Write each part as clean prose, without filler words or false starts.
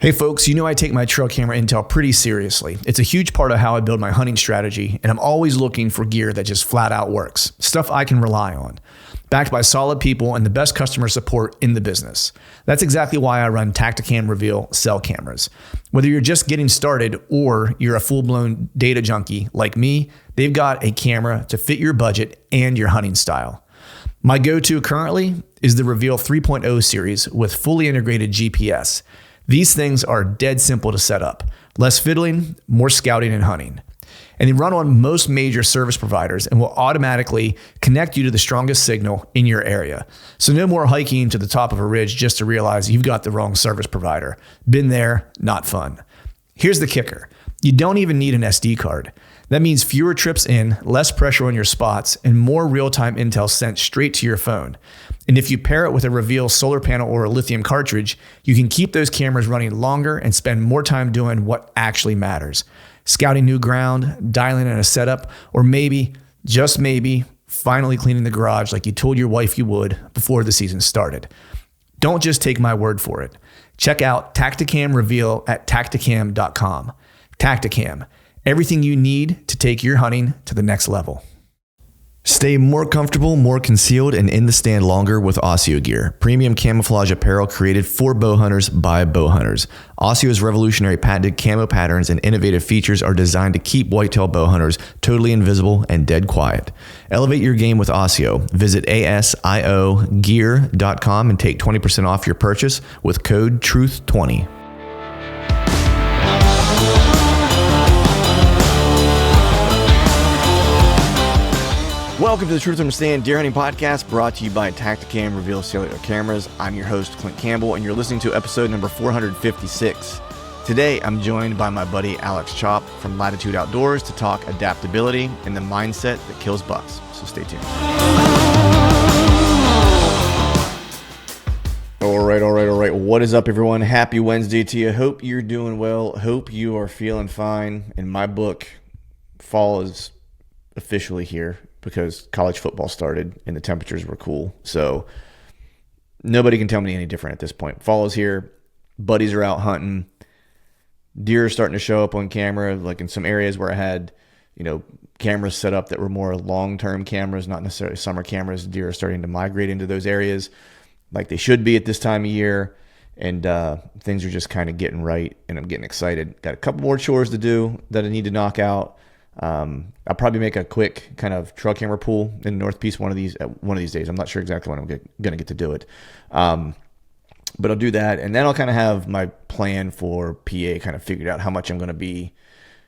Hey folks, you know I take my trail camera intel pretty seriously. It's a huge part of how I build my hunting strategy, and I'm always looking for gear that just flat out works. Stuff I can rely on. Backed by solid people and the best customer support in the business. That's exactly why I run Tacticam Reveal cell cameras. Whether you're just getting started or you're a full-blown data junkie like me, they've got a camera to fit your budget and your hunting style. My go-to currently is the Reveal 3.0 series with fully integrated GPS. These things are dead simple to set up. Less fiddling, more scouting and hunting. And they run on most major service providers and will automatically connect you to the strongest signal in your area. So no more hiking to the top of a ridge just to realize you've got the wrong service provider. Been there, not fun. Here's the kicker. You don't even need an SD card. That means fewer trips in, less pressure on your spots, and more real-time intel sent straight to your phone. And if you pair it with a Reveal solar panel or a lithium cartridge, you can keep those cameras running longer and spend more time doing what actually matters. Scouting new ground, dialing in a setup, or maybe, just maybe, finally cleaning the garage like you told your wife you would before the season started. Don't just take my word for it. Check out Tacticam Reveal at tacticam.com. Tacticam. Everything you need to take your hunting to the next level. Stay more comfortable, more concealed, and in the stand longer with Asio gear. Premium camouflage apparel created for bow hunters by bow hunters. Asio's revolutionary patented camo patterns and innovative features are designed to keep whitetail bow hunters totally invisible and dead quiet. Elevate your game with Asio. Visit asiogear.com and take 20% off your purchase with code TRUTH20. Welcome to the Truth from Stand Deer Hunting Podcast, brought to you by Tacticam Reveal Cellular Cameras. I'm your host, Clint Campbell, and you're listening to episode number 456. Today, I'm joined by my buddy Alex Chopp from Latitude Outdoors to talk adaptability and the mindset that kills bucks. So stay tuned. All right. What is up, everyone? Happy Wednesday to you. Hope you're doing well. Hope you are feeling fine. In my book, fall is officially here, because college football started and the temperatures were cool. So nobody can tell me any different at this point. Fall is here. Buddies are out hunting. Deer are starting to show up on camera, like in some areas where I had, cameras set up that were more long-term cameras, not necessarily summer cameras. Deer are starting to migrate into those areas like they should be at this time of year. And things are just kind of getting right, and I'm getting excited. Got a couple more chores to do that I need to knock out. I'll probably make a quick kind of trail camera pull in North Peace one of these days. I'm not sure exactly when I'm going to get to do it. But I'll do that. And then I'll kind of have my plan for PA kind of figured out, how much I'm going to be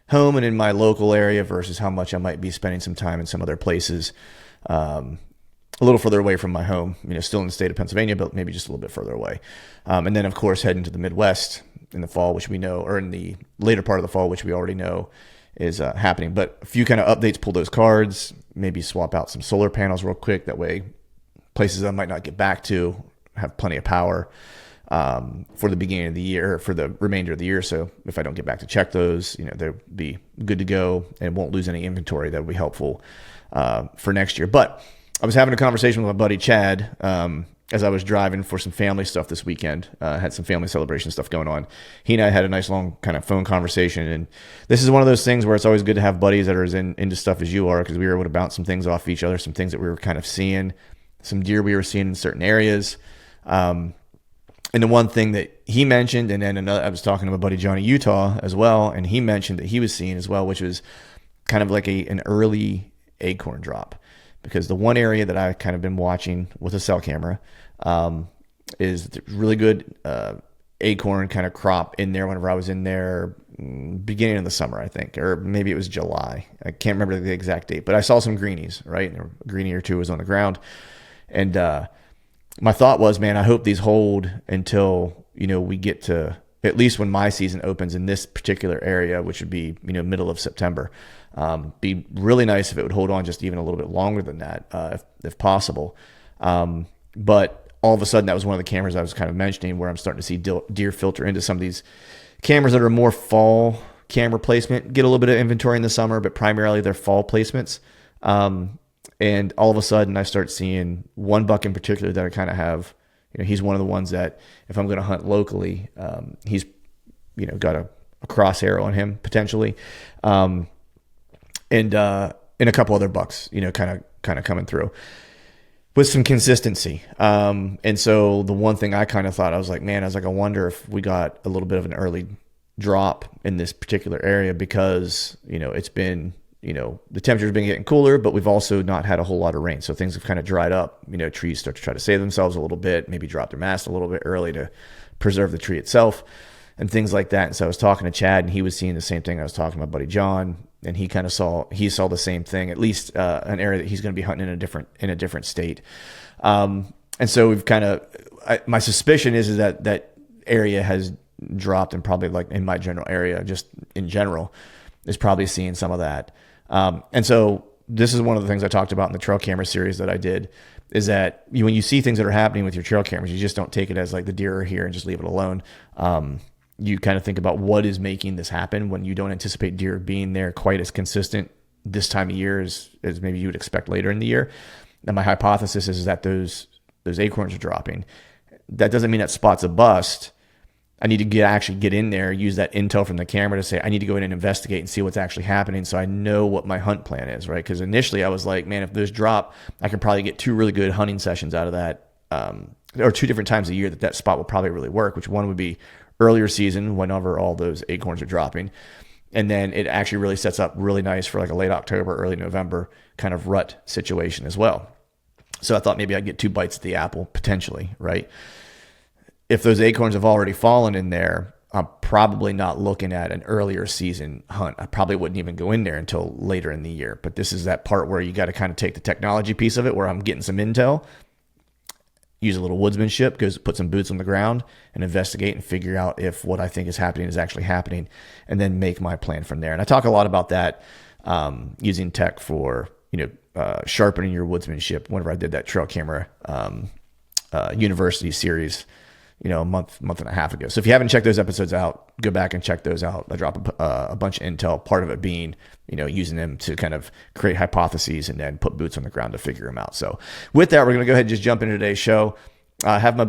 home and in my local area versus how much I might be spending some time in some other places, a little further away from my home, still in the state of Pennsylvania, but maybe just a little bit further away. And then of course, heading to the Midwest in the fall, which we know, or in the later part of the fall, which we already know is happening. But a few kind of updates, pull those cards, maybe swap out some solar panels real quick. That way places I might not get back to have plenty of power for the beginning of the year, for the remainder of the year. So if I don't get back to check those, they'll be good to go and won't lose any inventory. That would be helpful for next year. But I was having a conversation with my buddy Chad as I was driving for some family stuff this weekend. Had some family celebration stuff going on. He and I had a nice long kind of phone conversation. And this is one of those things where it's always good to have buddies that are as into stuff as you are, because we were able to bounce some things off each other, some things that we were kind of seeing, some deer we were seeing in certain areas. And the one thing that he mentioned, and then another, I was talking to my buddy Johnny Utah as well, and he mentioned that he was seeing as well, which was kind of like an early acorn drop. Because the one area that I kind of been watching with a cell camera is really good acorn kind of crop in there whenever I was in there beginning of the summer, I think, or maybe it was July. I can't remember the exact date, but I saw some greenies, right? A greenie or two was on the ground. And my thought was, man, I hope these hold until, we get to at least when my season opens in this particular area, which would be, middle of September. Be really nice if it would hold on just even a little bit longer than that, if possible. But all of a sudden, that was one of the cameras I was kind of mentioning, where I'm starting to see deer filter into some of these cameras that are more fall camera placement, get a little bit of inventory in the summer, but primarily they're fall placements. And all of a sudden, I start seeing one buck in particular that I kind of have. He's one of the ones that if I'm going to hunt locally, he's got a crosshair on him potentially. And a couple other bucks, kind of coming through with some consistency. And so the one thing I kind of thought, I was like, I wonder if we got a little bit of an early drop in this particular area because, it's been, the temperature's been getting cooler, but we've also not had a whole lot of rain. So things have kind of dried up, trees start to try to save themselves a little bit, maybe drop their mast a little bit early to preserve the tree itself and things like that. And so I was talking to Chad and he was seeing the same thing I was talking to my buddy John, and he kind of saw the same thing, at least an area that he's going to be hunting in a different state. And so we've kind of, my suspicion is that area has dropped, and probably like in my general area, just in general, is probably seeing some of that. And so this is one of the things I talked about in the trail camera series that I did, is that when you see things that are happening with your trail cameras, you just don't take it as like the deer are here and just leave it alone. You kind of think about what is making this happen when you don't anticipate deer being there quite as consistent this time of year as maybe you would expect later in the year. And my hypothesis is that those acorns are dropping. That doesn't mean that spot's a bust. I need to actually get in there, use that intel from the camera to say, I need to go in and investigate and see what's actually happening so I know what my hunt plan is, right? Because initially I was like, man, if those drop, I could probably get 2 really good hunting sessions out of that, or 2 different times a year that spot will probably really work, which one would be earlier season whenever all those acorns are dropping. And then it actually really sets up really nice for like a late October, early November kind of rut situation as well. So I thought maybe I'd get 2 bites at the apple potentially, right? If those acorns have already fallen in there, I'm probably not looking at an earlier season hunt. I probably wouldn't even go in there until later in the year. But this is that part where you got to kind of take the technology piece of it, where I'm getting some intel, use a little woodsmanship, put some boots on the ground and investigate and figure out if what I think is happening is actually happening, and then make my plan from there. And I talk a lot about that, using tech for, sharpening your woodsmanship whenever I did that trail camera, university series, a month and a half ago. So if you haven't checked those episodes out, go back and check those out. I drop a bunch of intel, part of it being, using them to kind of create hypotheses and then put boots on the ground to figure them out. So with that, we're going to go ahead and just jump into today's show. I have my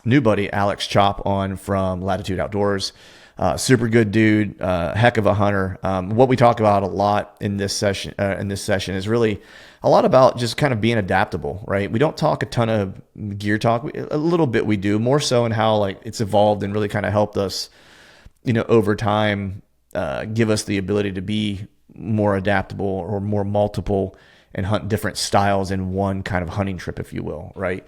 new buddy, Alex Chopp, on from Latitude Outdoors. Super good dude, heck of a hunter. What we talk about a lot in this session is really a lot about just kind of being adaptable, right? We don't talk a ton of gear talk. A little bit we do, more so in how like it's evolved and really kind of helped us, over time, give us the ability to be more adaptable or more multiple and hunt different styles in one kind of hunting trip, if you will, right?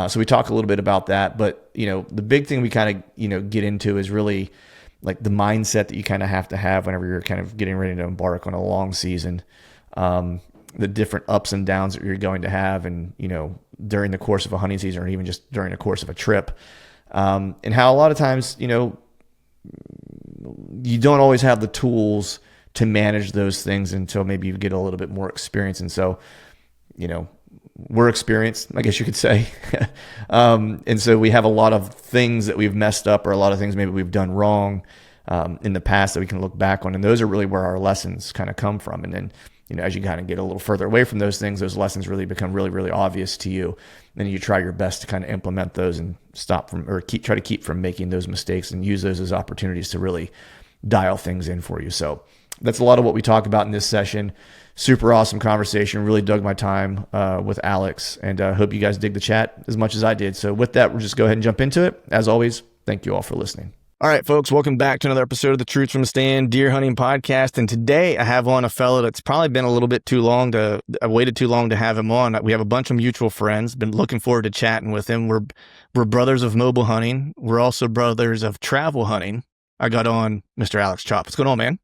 So we talk a little bit about that, but the big thing we kind of get into is really like the mindset that you kind of have to have whenever you're kind of getting ready to embark on a long season, the different ups and downs that you're going to have, and, during the course of a hunting season, or even just during the course of a trip, and how a lot of times, you don't always have the tools to manage those things until maybe you get a little bit more experience. And so, we're experienced, I guess you could say. And so we have a lot of things that we've messed up, or a lot of things maybe we've done wrong in the past that we can look back on. And those are really where our lessons kind of come from. And then, as you kind of get a little further away from those things, those lessons really become really, really obvious to you. And then you try your best to kind of implement those and try to keep from making those mistakes, and use those as opportunities to really dial things in for you. So that's a lot of what we talk about in this session. Super awesome conversation. Really dug my time with Alex, and hope you guys dig the chat as much as I did. So with that, we'll just go ahead and jump into it. As always, thank you all for listening. All right, folks, welcome back to another episode of the Truths from the Stand Deer Hunting Podcast. And today I have on a fellow that's probably been a little bit too long I waited too long to have him on. We have a bunch of mutual friends. Been looking forward to chatting with him. We're brothers of mobile hunting. We're also brothers of travel hunting. I got on Mr. Alex Chopp. What's going on, man?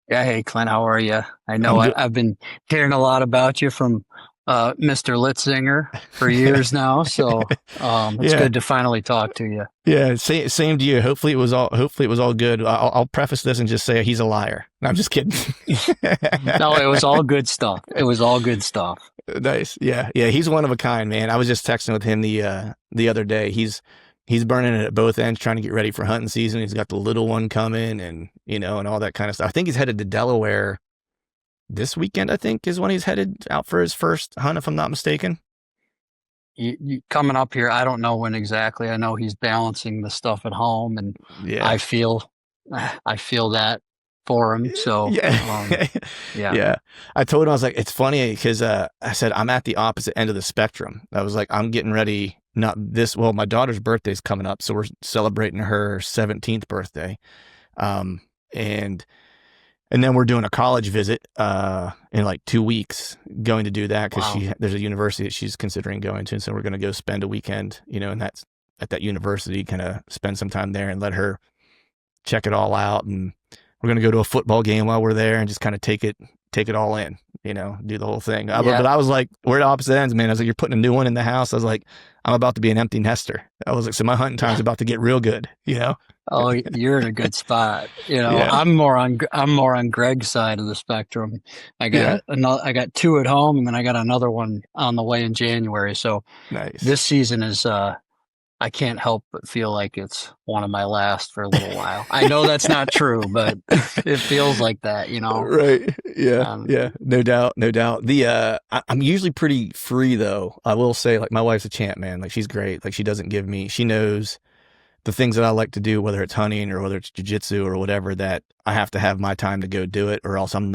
Yeah, hey Clint, how are you? I know I've been hearing a lot about you from Mr. Litzinger for years now, so it's good to finally talk to you. Yeah, same to you. Hopefully it was all good. I'll preface this and just say he's a liar. No, I'm just kidding. No, it was all good stuff. It was all good stuff. Nice. Yeah. He's one of a kind, man. I was just texting with him the other day. He's burning it at both ends, trying to get ready for hunting season. He's got the little one coming, and and all that kind of stuff. I think he's headed to Delaware this weekend. I think is when he's headed out for his first hunt, if I'm not mistaken. coming up here, I don't know when exactly. I know he's balancing the stuff at home, and Yeah. I feel, I feel that for him. So, Yeah. yeah. Yeah. I told him, I was like, it's funny because I said, I'm at the opposite end of the spectrum. I was like, I'm getting ready, not this, well, my daughter's birthday's coming up. So we're celebrating her 17th birthday. Um, and, and then we're doing a college visit in like 2 weeks, going to do that because Wow. there's a university that she's considering going to. And so we're going to go spend a weekend, and that's at that university, kind of spend some time there and let her check it all out. And we're going to go to a football game while we're there and just kind of take it all in, do the whole thing. Yeah. But I was like, we're at opposite ends, man. I was like, you're putting a new one in the house. I was like, I'm about to be an empty nester. I was like, so my hunting time's about to get real good. Oh, you're in a good spot. Yeah. I'm more on Greg's side of the spectrum. Yeah. I got two at home, and then I got another one on the way in January. So Nice. this season is I can't help but feel like it's one of my last for a little while. I know that's not true, but it feels like that. Right. Yeah. Um, Yeah. No doubt. No doubt. I'm usually pretty free though. I will say, like, my wife's a champ, man. Like, she's great. Like, she knows the things that I like to do, whether it's hunting or whether it's jujitsu or whatever, that I have to have my time to go do it, or else I'm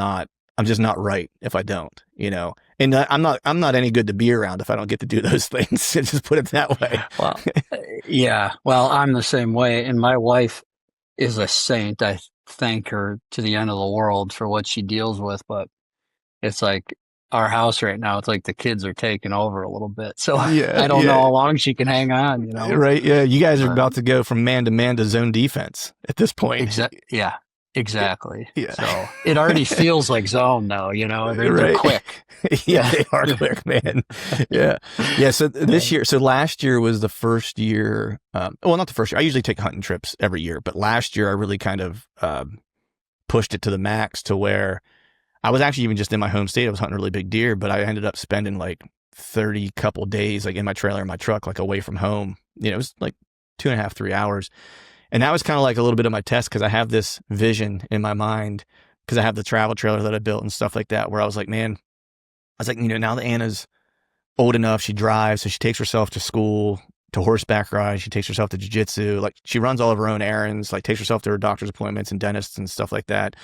just not right if I don't. And I'm not any good to be around if I don't get to do those things. Just put it that way. well, yeah. Well, I'm the same way, and my wife is a saint. I thank her to the end of the world for what she deals with, but it's like our house right now, it's like the kids are taking over a little bit. So Yeah. I don't know Yeah. how long she can hang on. Right. Yeah. You guys are But about to go from man to zone defense at this point. yeah, exactly. Yeah. So it already feels like zone though, they're Right. quick. Yeah, they are quick, man. Yeah. Yeah. So last year was the first year. Well, not the first year. I usually take hunting trips every year, but last year I really kind of pushed it to the max, to where I was actually even just in my home state. I was hunting really big deer, but I ended up spending like 30 couple days, like in my trailer, in my truck, like away from home. It was like 2.5, 3 hours. And that was kind of like a little bit of my test, because I have this vision in my mind, because I have the travel trailer that I built and stuff like that, where I was like, man, now that Anna's old enough, she drives, so she takes herself to school, to horseback ride, she takes herself to jiu-jitsu, like she runs all of her own errands, like takes herself to her doctor's appointments and dentists and stuff like that.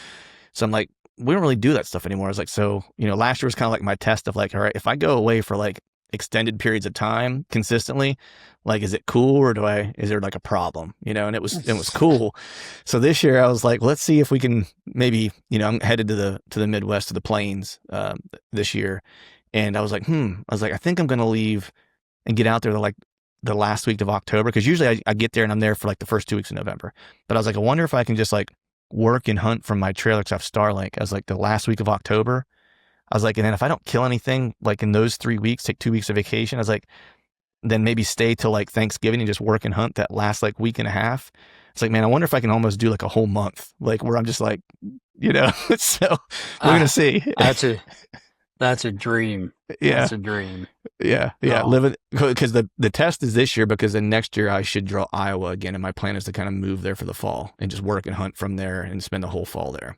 So I'm like, we don't really do that stuff anymore. I was like, so, last year was kind of like my test of like, all right, if I go away for like extended periods of time consistently, like, is it cool, or is there like a problem? And it was cool. So this year I was like, let's see if we can maybe, I'm headed to the Midwest, to the plains, this year. And I was like, I think I'm going to leave and get out there like the last week of October. Cause usually I get there and I'm there for like the first 2 weeks of November, but I was like, I wonder if I can just like work and hunt from my trailer, because I have Starlink. I was like, the last week of October, I was like, and then if I don't kill anything, like in those 3 weeks, take 2 weeks of vacation, I was like, then maybe stay till like Thanksgiving and just work and hunt that last like week and a half. It's like, man, I wonder if I can almost do like a whole month, like where I'm just like, so we're going to see. That's a dream. Yeah. That's a dream. Yeah. Yeah. Living, because the test is this year, because then next year I should draw Iowa again. And my plan is to kind of move there for the fall and just work and hunt from there and spend the whole fall there.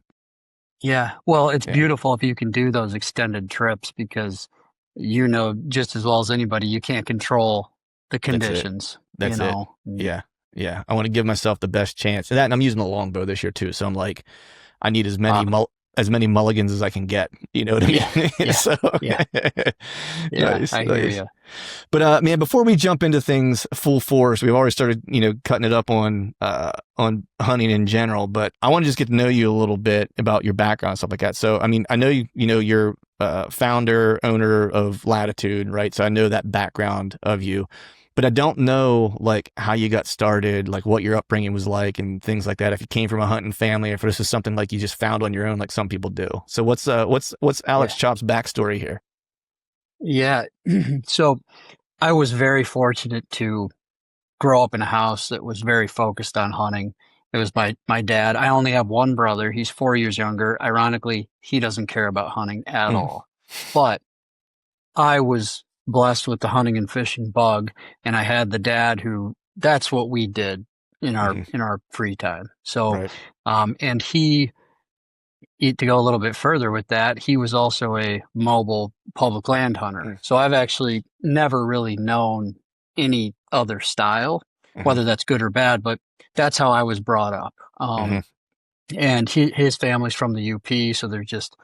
Yeah. Well, it's beautiful if you can do those extended trips, because just as well as anybody, you can't control the conditions. That's it. Yeah. Yeah. I want to give myself the best chance. And I'm using the longbow this year too. So I'm like, I need as many mulligans as I can get. You know what I mean? Yeah. So, yeah. Nice, I hear you. But man, before we jump into things full force, we've already started, cutting it up on hunting in general. But I want to just get to know you a little bit about your background and stuff like that. So, I mean, I know you're founder, owner of Latitude, right? So I know that background of you. But I don't know like how you got started, like what your upbringing was like and things like that. If you came from a hunting family, if this is something like you just found on your own, like some people do. So what's Alex Chopp's backstory here? Yeah. So I was very fortunate to grow up in a house that was very focused on hunting. It was my dad. I only have one brother. He's 4 years younger. Ironically, he doesn't care about hunting at all. But I was blessed with the hunting and fishing bug, and I had the dad who that's what we did in our free time. So Right. and he to go a little bit further with that, he was also a mobile public land hunter. Mm, So I've actually never really known any other style, mhm, whether that's good or bad, but that's how I was brought up. mhm, And his family's from the UP, so they're just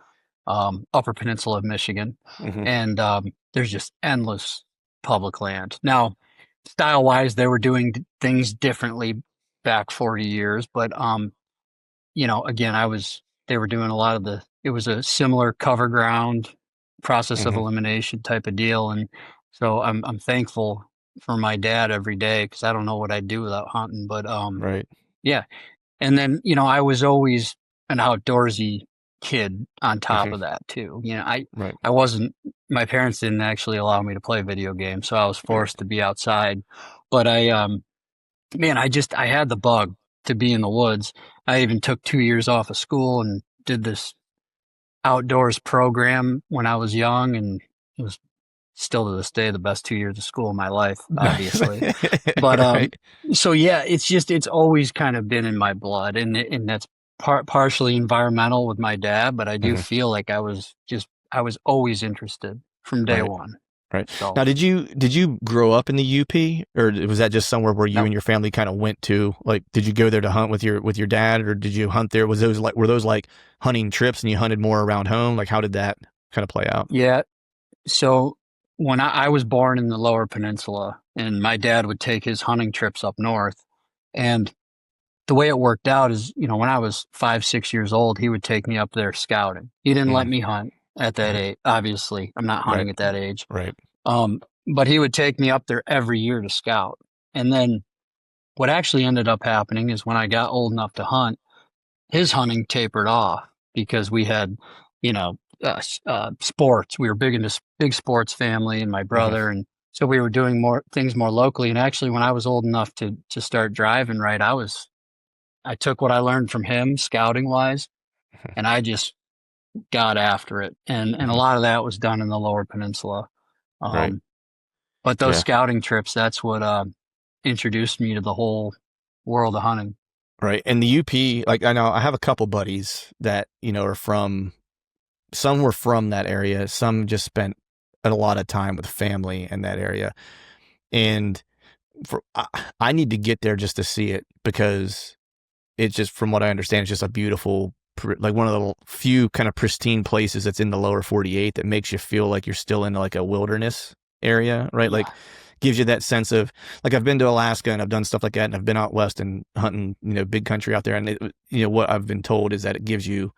Upper Peninsula of Michigan, mhm, and there's just endless public land. Now, style wise, they were doing things differently back 40 years, but again, they were doing a lot of it was a similar cover ground process of mhm. elimination type of deal. And so I'm thankful for my dad every day because I don't know what I'd do without hunting, but Right. yeah. And then, I was always an outdoorsy kid on top Mhm. of that too. Right. I wasn't, my parents didn't actually allow me to play video games, so I was Right. forced to be outside. But man, I had the bug to be in the woods. I even took 2 years off of school and did this outdoors program when I was young, and it was still to this day the best 2 years of school of my life, Nice. obviously. But Right. so yeah, it's always kind of been in my blood, and that's partially environmental with my dad, but I do Mhm. feel like I was always interested from day Right. one. Right. So Now, did you grow up in the UP, or was that just somewhere where you no, and your family kind of went to? Like, did you go there to hunt with your dad, or did you hunt there? Were those like hunting trips, and you hunted more around home? Like, how did that kind of play out? yeah. So when I was born in the Lower Peninsula, and my dad would take his hunting trips up north, and the way it worked out is, when I was 5, 6 years old, he would take me up there scouting. He didn't let Mm, me hunt at that mhm. age. Obviously, I'm not Right. hunting at that age. Right. Um, but he would take me up there every year to scout. And then what actually ended up happening is when I got old enough to hunt, his hunting tapered off because we had, sports. We were big into big sports family and my Hmm. brother. And so we were doing more things more locally. And actually, when I was old enough to start driving, right, I took what I learned from him scouting wise, and I just got after it. And a Hmm. lot of that was done in the Lower Peninsula. Right. Um, but those Yeah. scouting trips, that's what introduced me to the whole world of hunting. Right. And the UP, like I know I have a couple buddies that, are from some were from that area, some just spent a lot of time with family in that area. And I need to get there just to see it because it's just from what I understand, it's just a beautiful like one of the few kind of pristine places that's in the lower 48 that makes you feel like you're still in like a wilderness area, right? Yeah. Like gives you that sense of like I've been to Alaska and I've done stuff like that and I've been out west and hunting, big country out there and what I've been told is that it gives you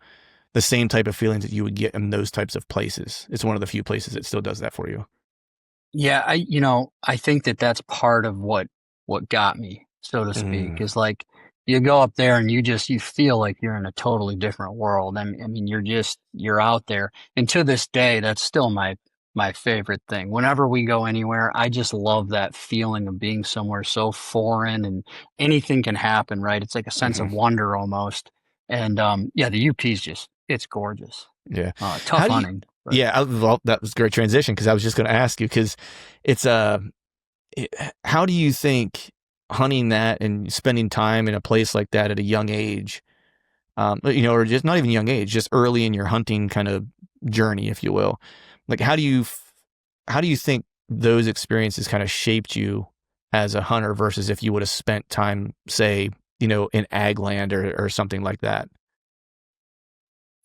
the same type of feelings that you would get in those types of places. It's one of the few places that still does that for you. Yeah, I think that that's part of what got me, so to speak, Mm, is like you go up there and you feel like you're in a totally different world. I mean, you're out there. And to this day, that's still my favorite thing. Whenever we go anywhere, I just love that feeling of being somewhere so foreign and anything can happen, right? It's like a sense hmm. of wonder almost. And yeah, the UP's it's gorgeous. Yeah. Tough How do you? hunting, but Yeah, well, that was a great transition because I was just going to ask you because it's how do you think hunting that and spending time in a place like that at a young age, or just not even young age, just early in your hunting kind of journey, if you will, like how do you think those experiences kind of shaped you as a hunter versus if you would have spent time, say, in ag land or something like that?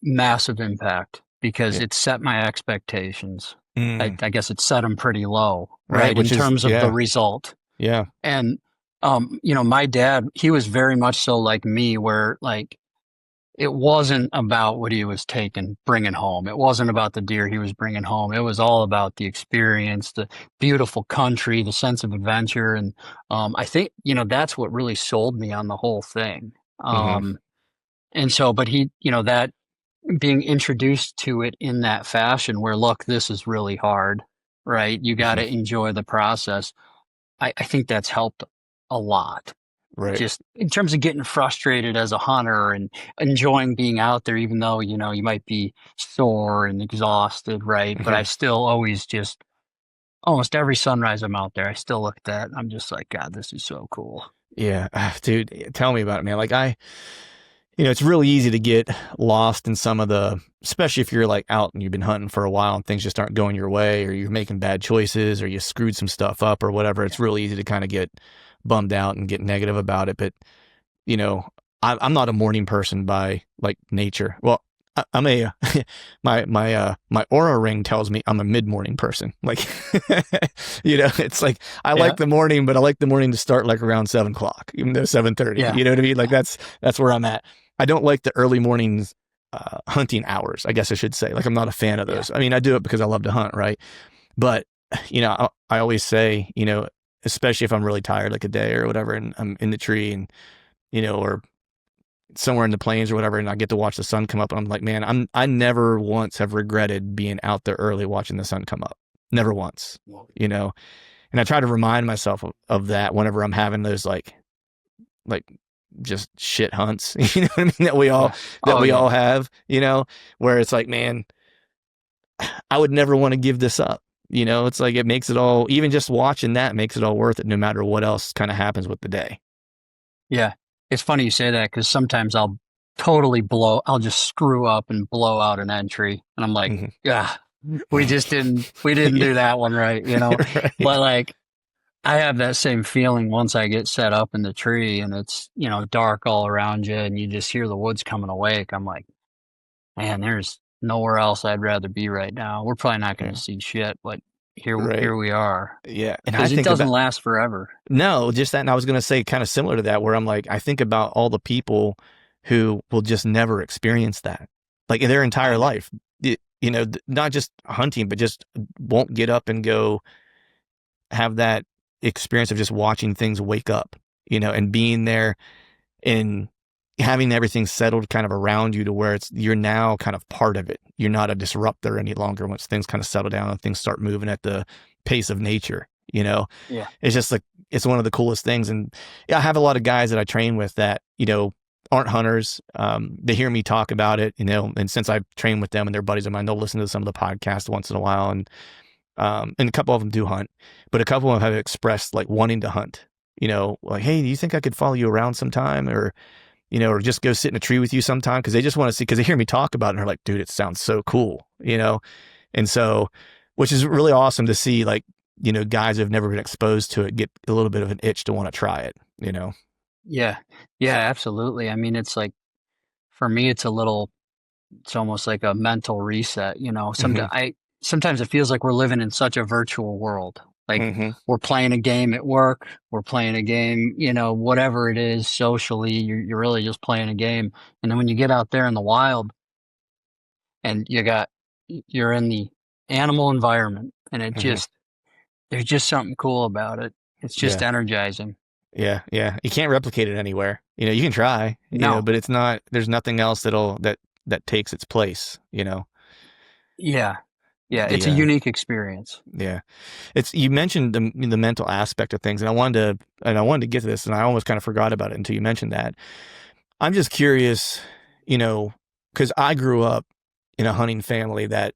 massive impact because Yeah. it set my expectations. I, Mm, I guess it set them pretty low, right. right, in Which is, terms of the yeah, result. yeah. And my dad, he was very much so like me, where like it wasn't about what he was bringing home. It wasn't about the deer he was bringing home. It was all about the experience, the beautiful country, the sense of adventure, and I think that's what really sold me on the whole thing. Hmm. And so, but that being introduced to it in that fashion where, look, this is really hard, right? You got Hmm. to enjoy the process. I think that's helped a lot. Right. Just in terms of getting frustrated as a hunter and enjoying being out there, even though, you might be sore and exhausted, right? But I Hmm. still always just, almost every sunrise I'm out there, I still look at that. I'm just like, God, this is so cool. Yeah, dude, tell me about it, man. Like it's really easy to get lost in some of the, especially if you're like out and you've been hunting for a while and things just aren't going your way, or you're making bad choices, or you screwed some stuff up or whatever. It's really easy to kind of get bummed out and get negative about it. But, you know, I'm not a morning person by like nature. Well, I'm a my aura ring tells me I'm a mid morning person. Like, it's like I Yeah. like the morning, but I like the morning to start like around 7 o'clock, even though 7:30. Yeah. You know what I mean? Like that's where I'm at. I don't like the early mornings hunting hours, I guess I should say. Like I'm not a fan of Yeah. those. I mean, I do it because I love to hunt, right? But I always say, especially if I'm really tired, like a day or whatever, and I'm in the tree and or somewhere in the plains or whatever, and I get to watch the sun come up, and I'm like, man, I never once have regretted being out there early watching the sun come up. Never once, And I try to remind myself of that whenever I'm having those like just shit hunts, you know what I mean? That we all Yeah. that Oh we all yeah. have, where it's like, man, I would never want to give this up. It's like it makes it all, even just watching that makes it all worth it, no matter what else kind of happens with the day. Yeah. It's funny you say that because sometimes I'll just screw up and blow out an entry. And I'm like, Mm-hmm. yeah, we didn't do that one right, Right. But like, I have that same feeling once I get set up in the tree and it's, dark all around you and you just hear the woods coming awake. I'm like, man, there's nowhere else I'd rather be right now. We're probably not going Yeah. to see shit, but Right. here we are Yeah. And I because it think doesn't about, last forever. no, just that. And I was going to say kind of similar to that, where I'm like, I think about all the people who will just never experience that, like in their entire Oh, life, not just hunting, but just won't get up and go have that experience of just watching things wake up, and being there and having everything settled kind of around you to where you're now kind of part of it. You're not a disruptor any longer once things kind of settle down and things start moving at the pace of nature, yeah. It's just like, it's one of the coolest things. And yeah, I have a lot of guys that I train with that, aren't hunters. They hear me talk about it, and since I've trained with them and they're buddies of mine, they'll listen to some of the podcasts once in a while. And a couple of them do hunt, but a couple of them have expressed like wanting to hunt, like, hey, do you think I could follow you around sometime? Or just go sit in a tree with you sometime, because they just want to see, because they hear me talk about it and they're like, dude, it sounds so cool. And so, which is really awesome to see, like, guys who have never been exposed to it get a little bit of an itch to want to try it. Yeah. Yeah, absolutely. I mean, it's like, for me, it's almost like a mental reset, Mm-hmm. Sometimes it feels like we're living in such a virtual world. Like Mm-hmm. we're playing a game at work, we're playing a game, whatever it is socially, you're really just playing a game. And then when you get out there in the wild and you're in the animal environment and Mm-hmm. there's just something cool about it. It's just Yeah. energizing. Yeah. Yeah. You can't replicate it anywhere. You can try, No. but there's nothing else that takes its place. Yeah. Yeah. It's The, a unique experience. yeah. You mentioned the mental aspect of things, and I wanted to get to this, and I almost kind of forgot about it until you mentioned that. I'm just curious, because I grew up in a hunting family that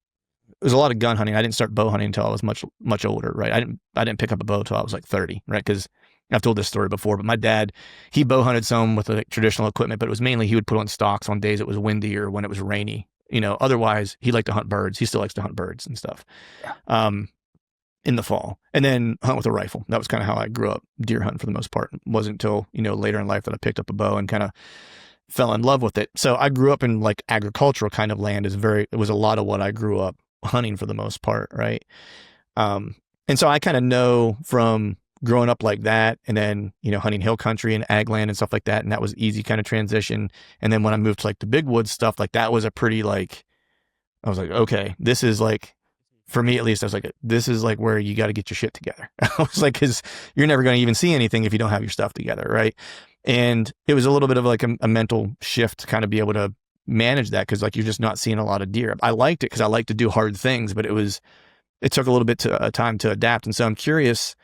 there was a lot of gun hunting. I didn't start bow hunting until I was much much older, right? I didn't pick up a bow until I was like 30, right? Because I've told this story before, but my dad, he bow hunted some with like traditional equipment, but it was mainly he would put on stocks on days it was windy or when it was rainy. Otherwise he liked to hunt birds. He still likes to hunt birds and stuff. Yeah. Um, in the fall, and then hunt with a rifle. That was kind of how I grew up deer hunting for the most part. It wasn't until, later in life that I picked up a bow and kind of fell in love with it. So I grew up in like agricultural kind of land. It was a lot of what I grew up hunting for the most part. Right. And so I kind of know from growing up like that, and then, hunting hill country and ag land and stuff like that. And that was easy kind of transition. And then when I moved to like the big woods stuff, like that was a pretty like, I was like, okay, this is like, for me at least, I was like, this is like where you got to get your shit together. I was like, because you're never going to even see anything if you don't have your stuff together, right? And it was a little bit of like a mental shift to kind of be able to manage that, because like you're just not seeing a lot of deer. I liked it because I like to do hard things, but it took a little bit to time to adapt. And so I'm curious,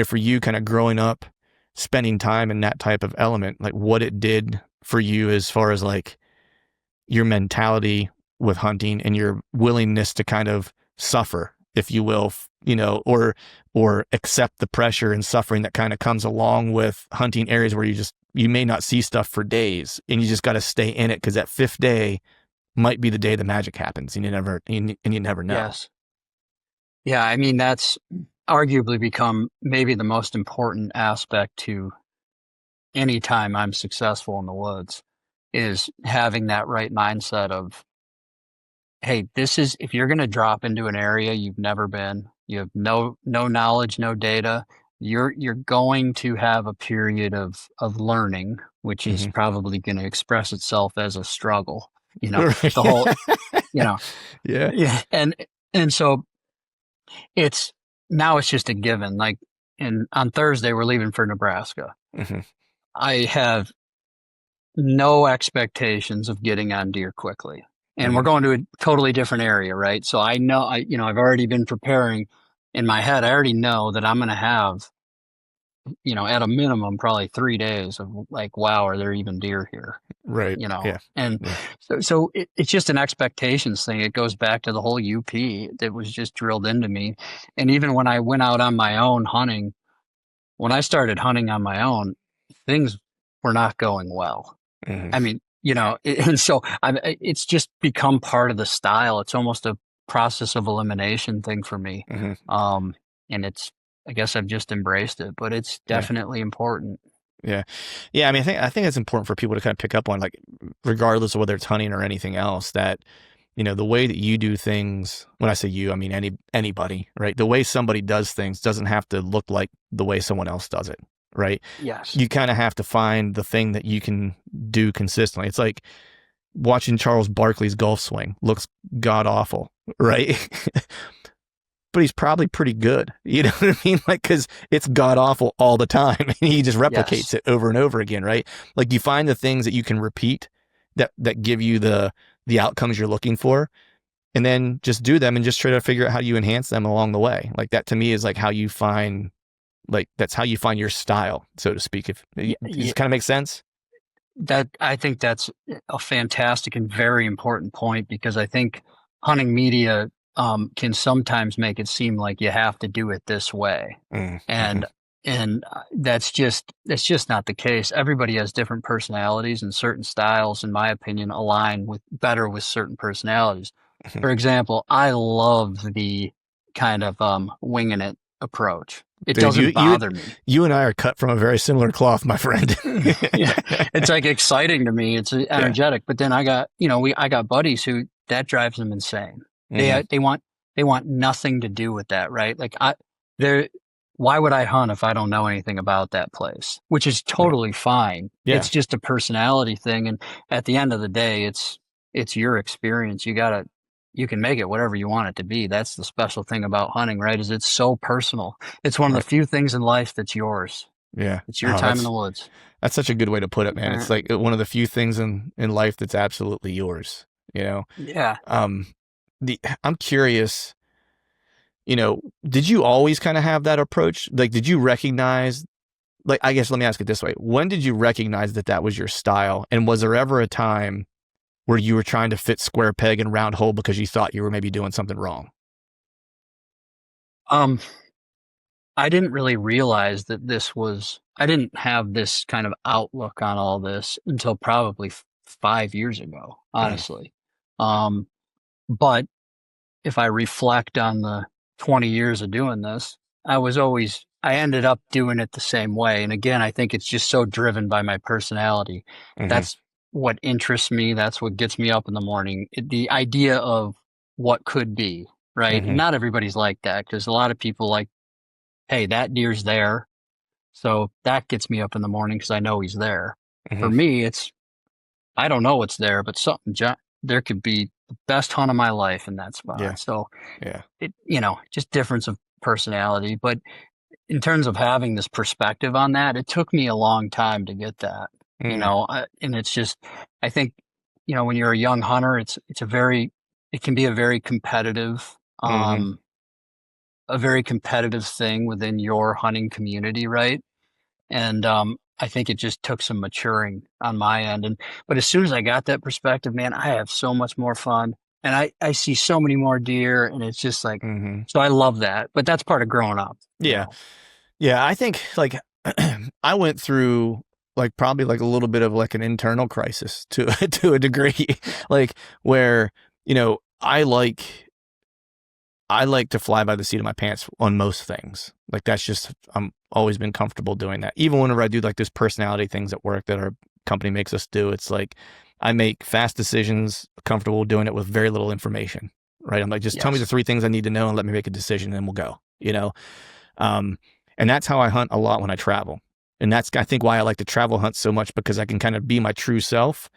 for you kind of growing up, spending time in that type of element, like what it did for you as far as like your mentality with hunting and your willingness to kind of suffer, if you will, or accept the pressure and suffering that kind of comes along with hunting areas where you just you may not see stuff for days, and you just got to stay in it because that fifth day might be the day the magic happens, and you never know. Yes. Yeah, I mean that's arguably become maybe the most important aspect to any time I'm successful in the woods is having that right mindset of, hey, this is if you're going to drop into an area you've never been, you have no knowledge, no data, you're going to have a period of learning, which is Mm-hmm. probably going to express itself as a struggle. You know, Right. the whole, you know, Yeah. yeah, and so it's now it's just a given. Like, and on Thursday we're leaving for Nebraska. Mm-hmm. I have no expectations of getting on deer quickly. And we're Mm-hmm. going to a totally different area, right? So I know I've already been preparing in my head. I already know that I'm going to have, at a minimum, probably 3 days of like, wow, are there even deer here? Right. Yeah. And Yeah. so it's just an expectations thing. It goes back to the whole UP that was just drilled into me. And even when I went out on my own hunting, when I started hunting on my own, things were not going well. Mm-hmm. I mean, and so it's just become part of the style. It's almost a process of elimination thing for me. Mm-hmm. Um, and I guess I've just embraced it, but it's Yeah. definitely important. Yeah. Yeah. I mean, I think it's important for people to kind of pick up on, like, regardless of whether it's hunting or anything else, that, the way that you do things, when I say you, I mean anybody, right? The way somebody does things doesn't have to look like the way someone else does it, right? Yes. You kind of have to find the thing that you can do consistently. It's like watching Charles Barkley's golf swing. Looks god awful, right? But he's probably pretty good. You know what I mean? Like, because it's god awful all the time. And he just replicates Yes. it over and over again, right? Like, you find the things that you can repeat that give you the outcomes you're looking for, and then just do them and just try to figure out how you enhance them along the way. Like, that to me is like how you find, like, that's how you find your style, so to speak. If Yeah, does it kind of make sense? that I think that's a fantastic and very important point because I think hunting media can sometimes make it seem like you have to do it this way, Mm-hmm. and that's just not the case. Everybody has different personalities, and certain styles, in my opinion, align with better with certain personalities. For example, I love the kind of winging it approach. It Dude, doesn't bother me. you and I are cut from a very similar cloth, my friend. Yeah, it's like exciting to me. It's Yeah. energetic. But then I got buddies who that drives them insane. They Mm-hmm. they want they want nothing to do with that, right? Like they're why would I hunt if I don't know anything about that place? Which is Right. totally fine. Yeah. It's just a personality thing, and at the end of the day, it's your experience. You can make it whatever you want it to be. That's the special thing about hunting, right? Is it's so personal. It's one of the Right. few things in life that's yours. Yeah. It's your Oh, time in the woods. that's such a good way to put it, man. Uh, It's like one of the few things in life that's absolutely yours. You know. yeah. Um, I'm curious. Did you always kind of have that approach? Like, did you recognize? Like, I guess let me ask it this way: when did you recognize that that was your style? And was there ever a time where you were trying to fit square peg in round hole because you thought you were maybe doing something wrong? Um, I didn't really realize that I didn't have this kind of outlook on all this until probably 5 years ago, Mm, honestly. Um, but if I reflect on the 20 years of doing this, I ended up doing it the same way. And again, I think it's just so driven by my personality. mm-hmm. That's what interests me. That's what gets me up in the morning. The idea of what could be, right? And Mm-hmm. not everybody's like that because a lot of people like, hey, that deer's there. So that gets me up in the morning because I know he's there. For Mm-hmm. me, I don't know what's there, but there could be the best hunt of my life in that Yeah. spot. So Yeah. just difference of personality. But in terms of having this perspective on that, it took me a long time to get that. Mm, And it's just, I think, when you're a young hunter, it can be mm-hmm. a very competitive thing within your hunting community, right? And I think it just took some maturing on my end. But as soon as I got that perspective, man, I have so much more fun, and I see so many more deer, and it's just like, Mm-hmm. so I love that. But that's part of growing up, you Yeah. know. Yeah. I think, like, I went through. like probably like a little bit of like an internal crisis to to a degree, like where you know I like to fly by the seat of my pants on most things. Like that's just I'm always been comfortable doing that. Even whenever I do like those personality things at work that our company makes us do, it's like I make fast decisions, comfortable doing it with very little information. Right? I'm like, just tell me the Yes. three things I need to know and let me make a decision, and then we'll go. You know, um, and that's how I hunt a lot when I travel. And that's I think why I like to travel hunt so much because I can kind of be my true self.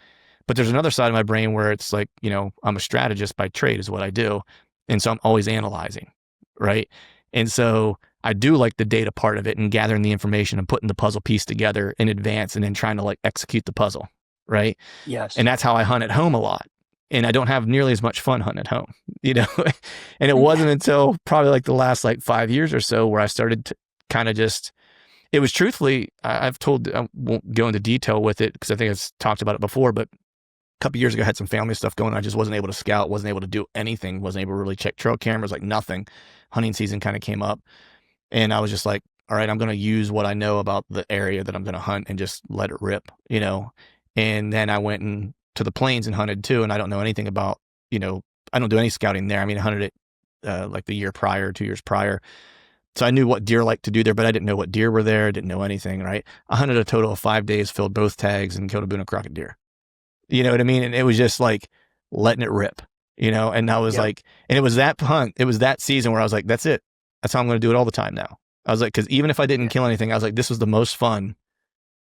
But there's another side of my brain where it's like, you know, I'm a strategist by trade is what I do. And so I'm always analyzing, right? And so I do like the data part of it and gathering the information and putting the puzzle piece together in advance and then trying to like execute the puzzle, right? And Yes. that's how I hunt at home a lot. And I don't have nearly as much fun hunting at home, you know? And it wasn't until probably like the last like 5 years or so where I started to kind of just, it was truthfully, I've told, I won't go into detail with it because I think I've talked about it before, but couple years ago, I had some family stuff going. I just wasn't able to scout, wasn't able to do anything, wasn't able to really check trail cameras, like nothing. Hunting season kind of came up, and I was just like, all right, I'm going to use what I know about the area that I'm going to hunt and just let it rip, you know. And then I went to the plains and hunted too, and I don't know anything about, you know, I don't do any scouting there. I mean, I hunted it like the year prior, 2 years prior. So I knew what deer like to do there, but I didn't know what deer were there. I didn't know anything, right? I hunted a total of 5 days, filled both tags, and killed a boon and crockett deer. You know what I mean? And it was just like letting it rip, you know? And I was Yep. like, and it was that hunt, it was that season where I was like, that's it. That's how I'm going to do it all the time now. I was like, because even if I didn't Yeah. kill anything, I was like, this was the most fun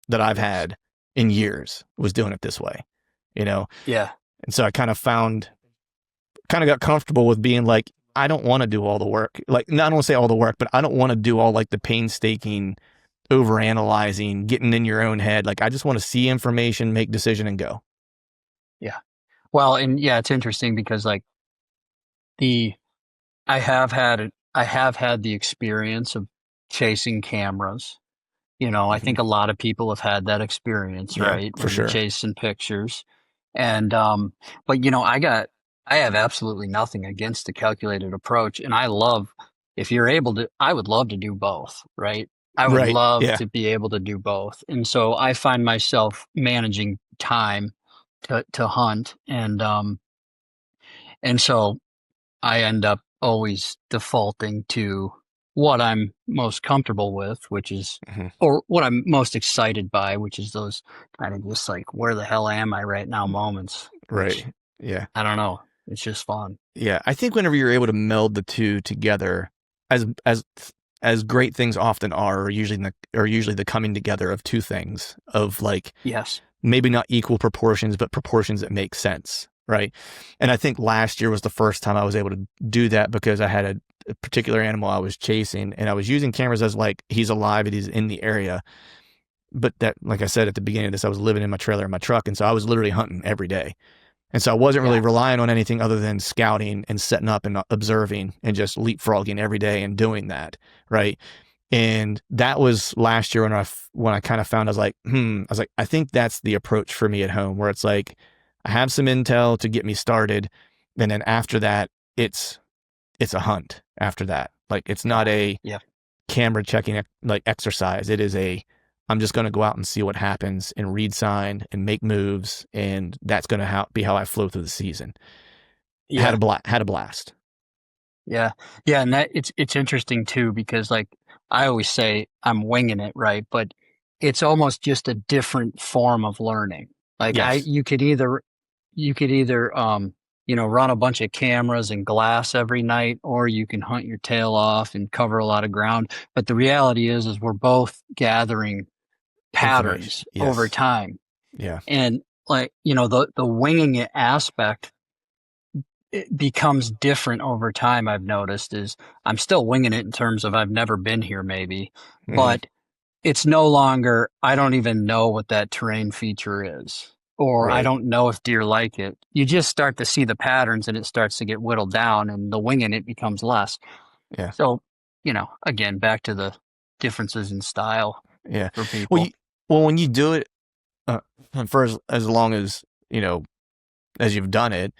that I've Yes. had in years was doing it this way, you know? Yeah. And so I kind of got comfortable with being like, I don't want to do all the work. Like, not I don't want to say all the work, but I don't want to do all like the painstaking, over analyzing, getting in your own head. Like, I just want to see information, make decision, and go. Yeah. Well, and yeah, it's interesting because like the I have had the experience of chasing cameras. You know, I Hmm. think a lot of people have had that experience, Yeah, right? for Where you're sure. chasing pictures. And but you know, I have absolutely nothing against the calculated approach. And I love if you're able to I would love to do both, right? I would Right. love Yeah. to be able to do both. And so I find myself managing time to hunt and so I end up always defaulting to what I'm most comfortable with, which is, Hmm. or what I'm most excited by, which is those kind of just like, where the hell am I right now moments, which Right. Yeah. I don't know. It's just fun. Yeah. I think whenever you're able to meld the two together, as as as great things often are usually the coming together of two things of like Yes. maybe not equal proportions, but proportions that make sense. Right. And I think last year was the first time I was able to do that because I had a particular animal I was chasing and I was using cameras as like he's alive and he's in the area. But that, like I said at the beginning of this, I was living in my trailer in my truck. And so I was literally hunting every day. And so I wasn't really Yeah. relying on anything other than scouting and setting up and observing and just leapfrogging every day and doing that. Right. And that was last year when I kind of found, I was like, I think that's the approach for me at home where it's like, I have some intel to get me started. And then after that, it's, it's a hunt after that. Like it's not Yeah. a Yeah. camera checking like exercise. It is I'm just going to go out and see what happens and read sign and make moves. And that's going to be how I flow through the season. Yeah. Had a blast. Yeah. Yeah. And it's interesting too, because like I always say I'm winging it, right? But it's almost just a different form of learning. Like Yes. you could either you know, run a bunch of cameras and glass every night, or you can hunt your tail off and cover a lot of ground. But the reality is we're both gathering Information. patterns over Yes. time. Yeah. And like, you know, the winging it aspect, it becomes different over time. I've noticed is I'm still winging it in terms of I've never been here maybe, Hmm. but it's no longer, I don't even know what that terrain feature is, or I Right. don't know if deer like it. You just start to see the patterns and it starts to get whittled down and the winging it becomes less. Yeah. So, you know, again, back to the differences in style Yeah. for Well, people. when you do it uh, for as long as, you know, as you've done it,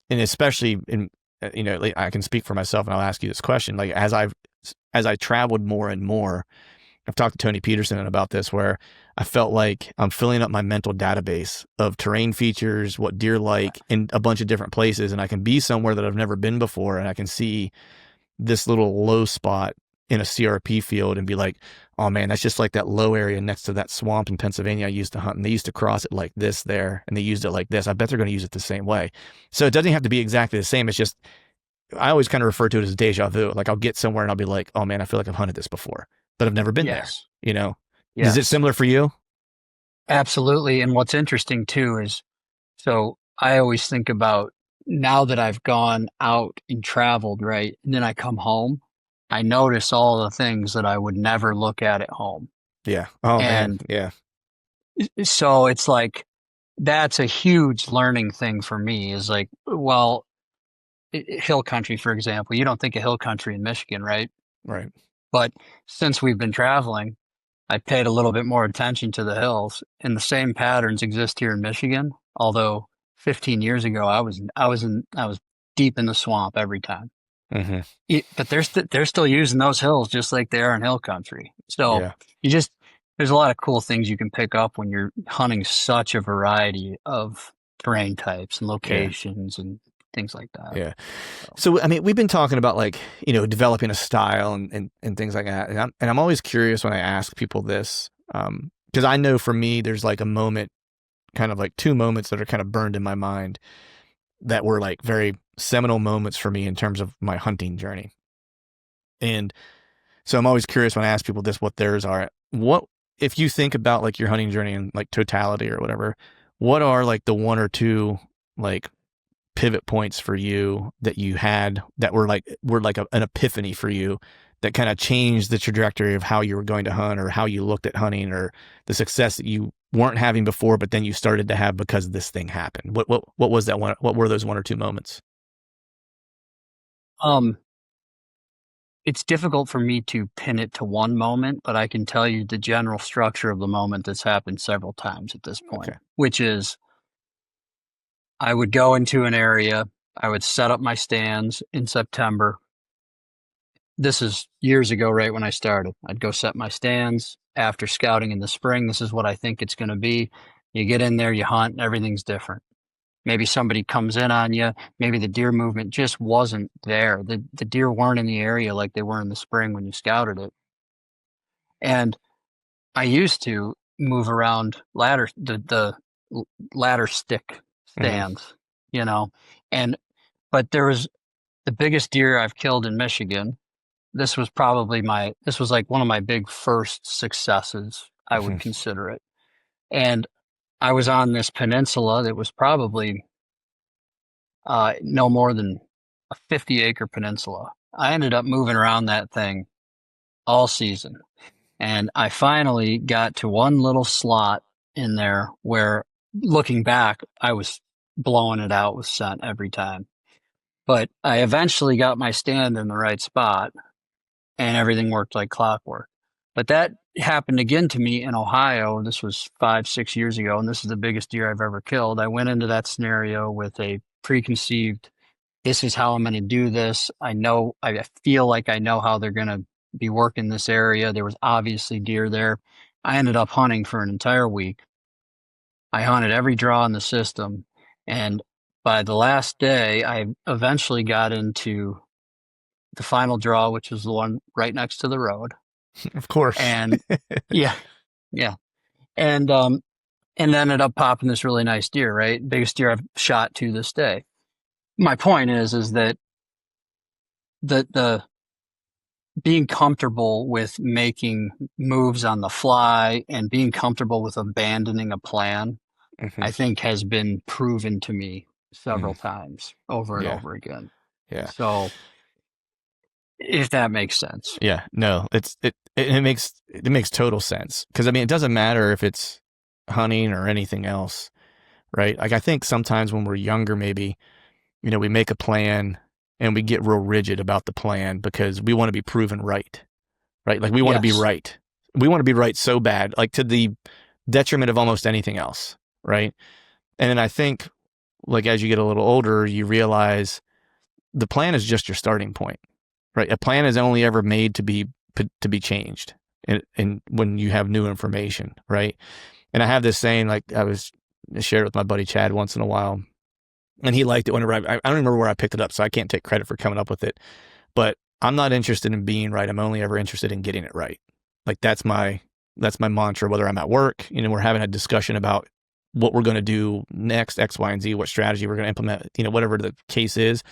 and especially in, you know, like I can speak for myself and I'll ask you this question. Like as I traveled more and more, I've talked to Tony Peterson about this where I felt like I'm filling up my mental database of terrain features, what deer like in a bunch of different places. And I can be somewhere that I've never been before. And I can see this little low spot in a CRP field and be like, oh man, that's just like that low area next to that swamp in Pennsylvania I used to hunt. And they used to cross it like this there, and they used it like this. I bet they're going to use it the same way. So it doesn't have to be exactly the same. It's just, I always kind of refer to it as deja vu. Like I'll get somewhere and I'll be like, oh man, I feel like I've hunted this before, but I've never been there. Yes. You know, is it Yes. similar for you? Absolutely. And what's interesting too is, so I always think about now that I've gone out and traveled, right? And then I come home, I notice all the things that I would never look at home. Yeah. Oh man. And Yeah. so it's like, that's a huge learning thing for me is like, well, hill country, for example, you don't think of hill country in Michigan, right? Right. But since we've been traveling, I paid a little bit more attention to the hills, and the same patterns exist here in Michigan. Although 15 years ago, I was deep in the swamp every time. Mm-hmm. But they're still using those hills just like they are in hill country. So Yeah. you just there's a lot of cool things you can pick up when you're hunting such a variety of terrain types and Yeah. locations and things like that. Yeah. So, So, I mean, we've been talking about like, developing a style and things like that. And I'm always curious when I ask people this, because I know for me, there's like a moment, kind of like two moments that are kind of burned in my mind that were like very seminal moments for me in terms of my hunting journey. And so I'm always curious when I ask people this, what theirs are. What, if you think about like your hunting journey in like totality or whatever, what are like the one or two like pivot points for you that you had that were like an epiphany for you that kind of changed the trajectory of how you were going to hunt or how you looked at hunting or the success that you weren't having before, but then you started to have because this thing happened? What was that one? What were those one or two moments? um, it's difficult for me to pin it to one moment, but I can tell you the general structure of the moment that's happened several times at this point, Okay. which is I would go into an area, I would set up my stands in September. This is years ago, right when I started. I'd go set my stands after scouting in the spring. This is what I think it's going to be. You get in there, you hunt, and everything's different. Maybe somebody comes in on you. Maybe the deer movement just wasn't there. The deer weren't in the area like they were in the spring when you scouted it. And I used to move around the ladder stick Mm-hmm. stands, you know, and but there was the biggest deer I've killed in Michigan. This was like one of my big first successes, I would Mm-hmm. consider it. And I was on this peninsula that was probably no more than a 50-acre peninsula. I ended up moving around that thing all season. And I finally got to one little slot in there where, looking back, I was blowing it out with scent every time. But I eventually got my stand in the right spot and everything worked like clockwork. But that happened again to me in Ohio. This was 5, 6 years ago, and this is the biggest deer I've ever killed. I went into that scenario with a preconceived, this is how I'm going to do this. I feel like I know how they're going to be working this area. There was obviously deer there. I ended up hunting for an entire week. I hunted every draw in the system. And by the last day, I eventually got into the final draw, which was the one right next to the road. Of course. And yeah, yeah. And and ended up popping this really nice deer, right? Biggest deer I've shot to this day. My point is that the being comfortable with making moves on the fly and being comfortable with abandoning a plan, Mm-hmm. I think has been proven to me several Mm-hmm. times over and Yeah. over again. Yeah. So if that makes sense. Yeah. No, it makes total sense. Cause I mean, it doesn't matter if it's hunting or anything else, right? Like I think sometimes when we're younger, maybe, we make a plan and we get real rigid about the plan because we want to be proven right, right? Like we want to be Yes. right. We want to be right so bad, like to the detriment of almost anything else, right? And then I think, like as you get a little older, you realize the plan is just your starting point, right? A plan is only ever made to be changed, and when you have new information, right? And I have this saying, like I shared with my buddy Chad once in a while, and he liked it whenever I don't remember where I picked it up, so I can't take credit for coming up with it. But I'm not interested in being right. I'm only ever interested in getting it right. Like that's my mantra, whether I'm at work, we're having a discussion about what we're going to do next, X, Y, and Z, what strategy we're going to implement, whatever the case is.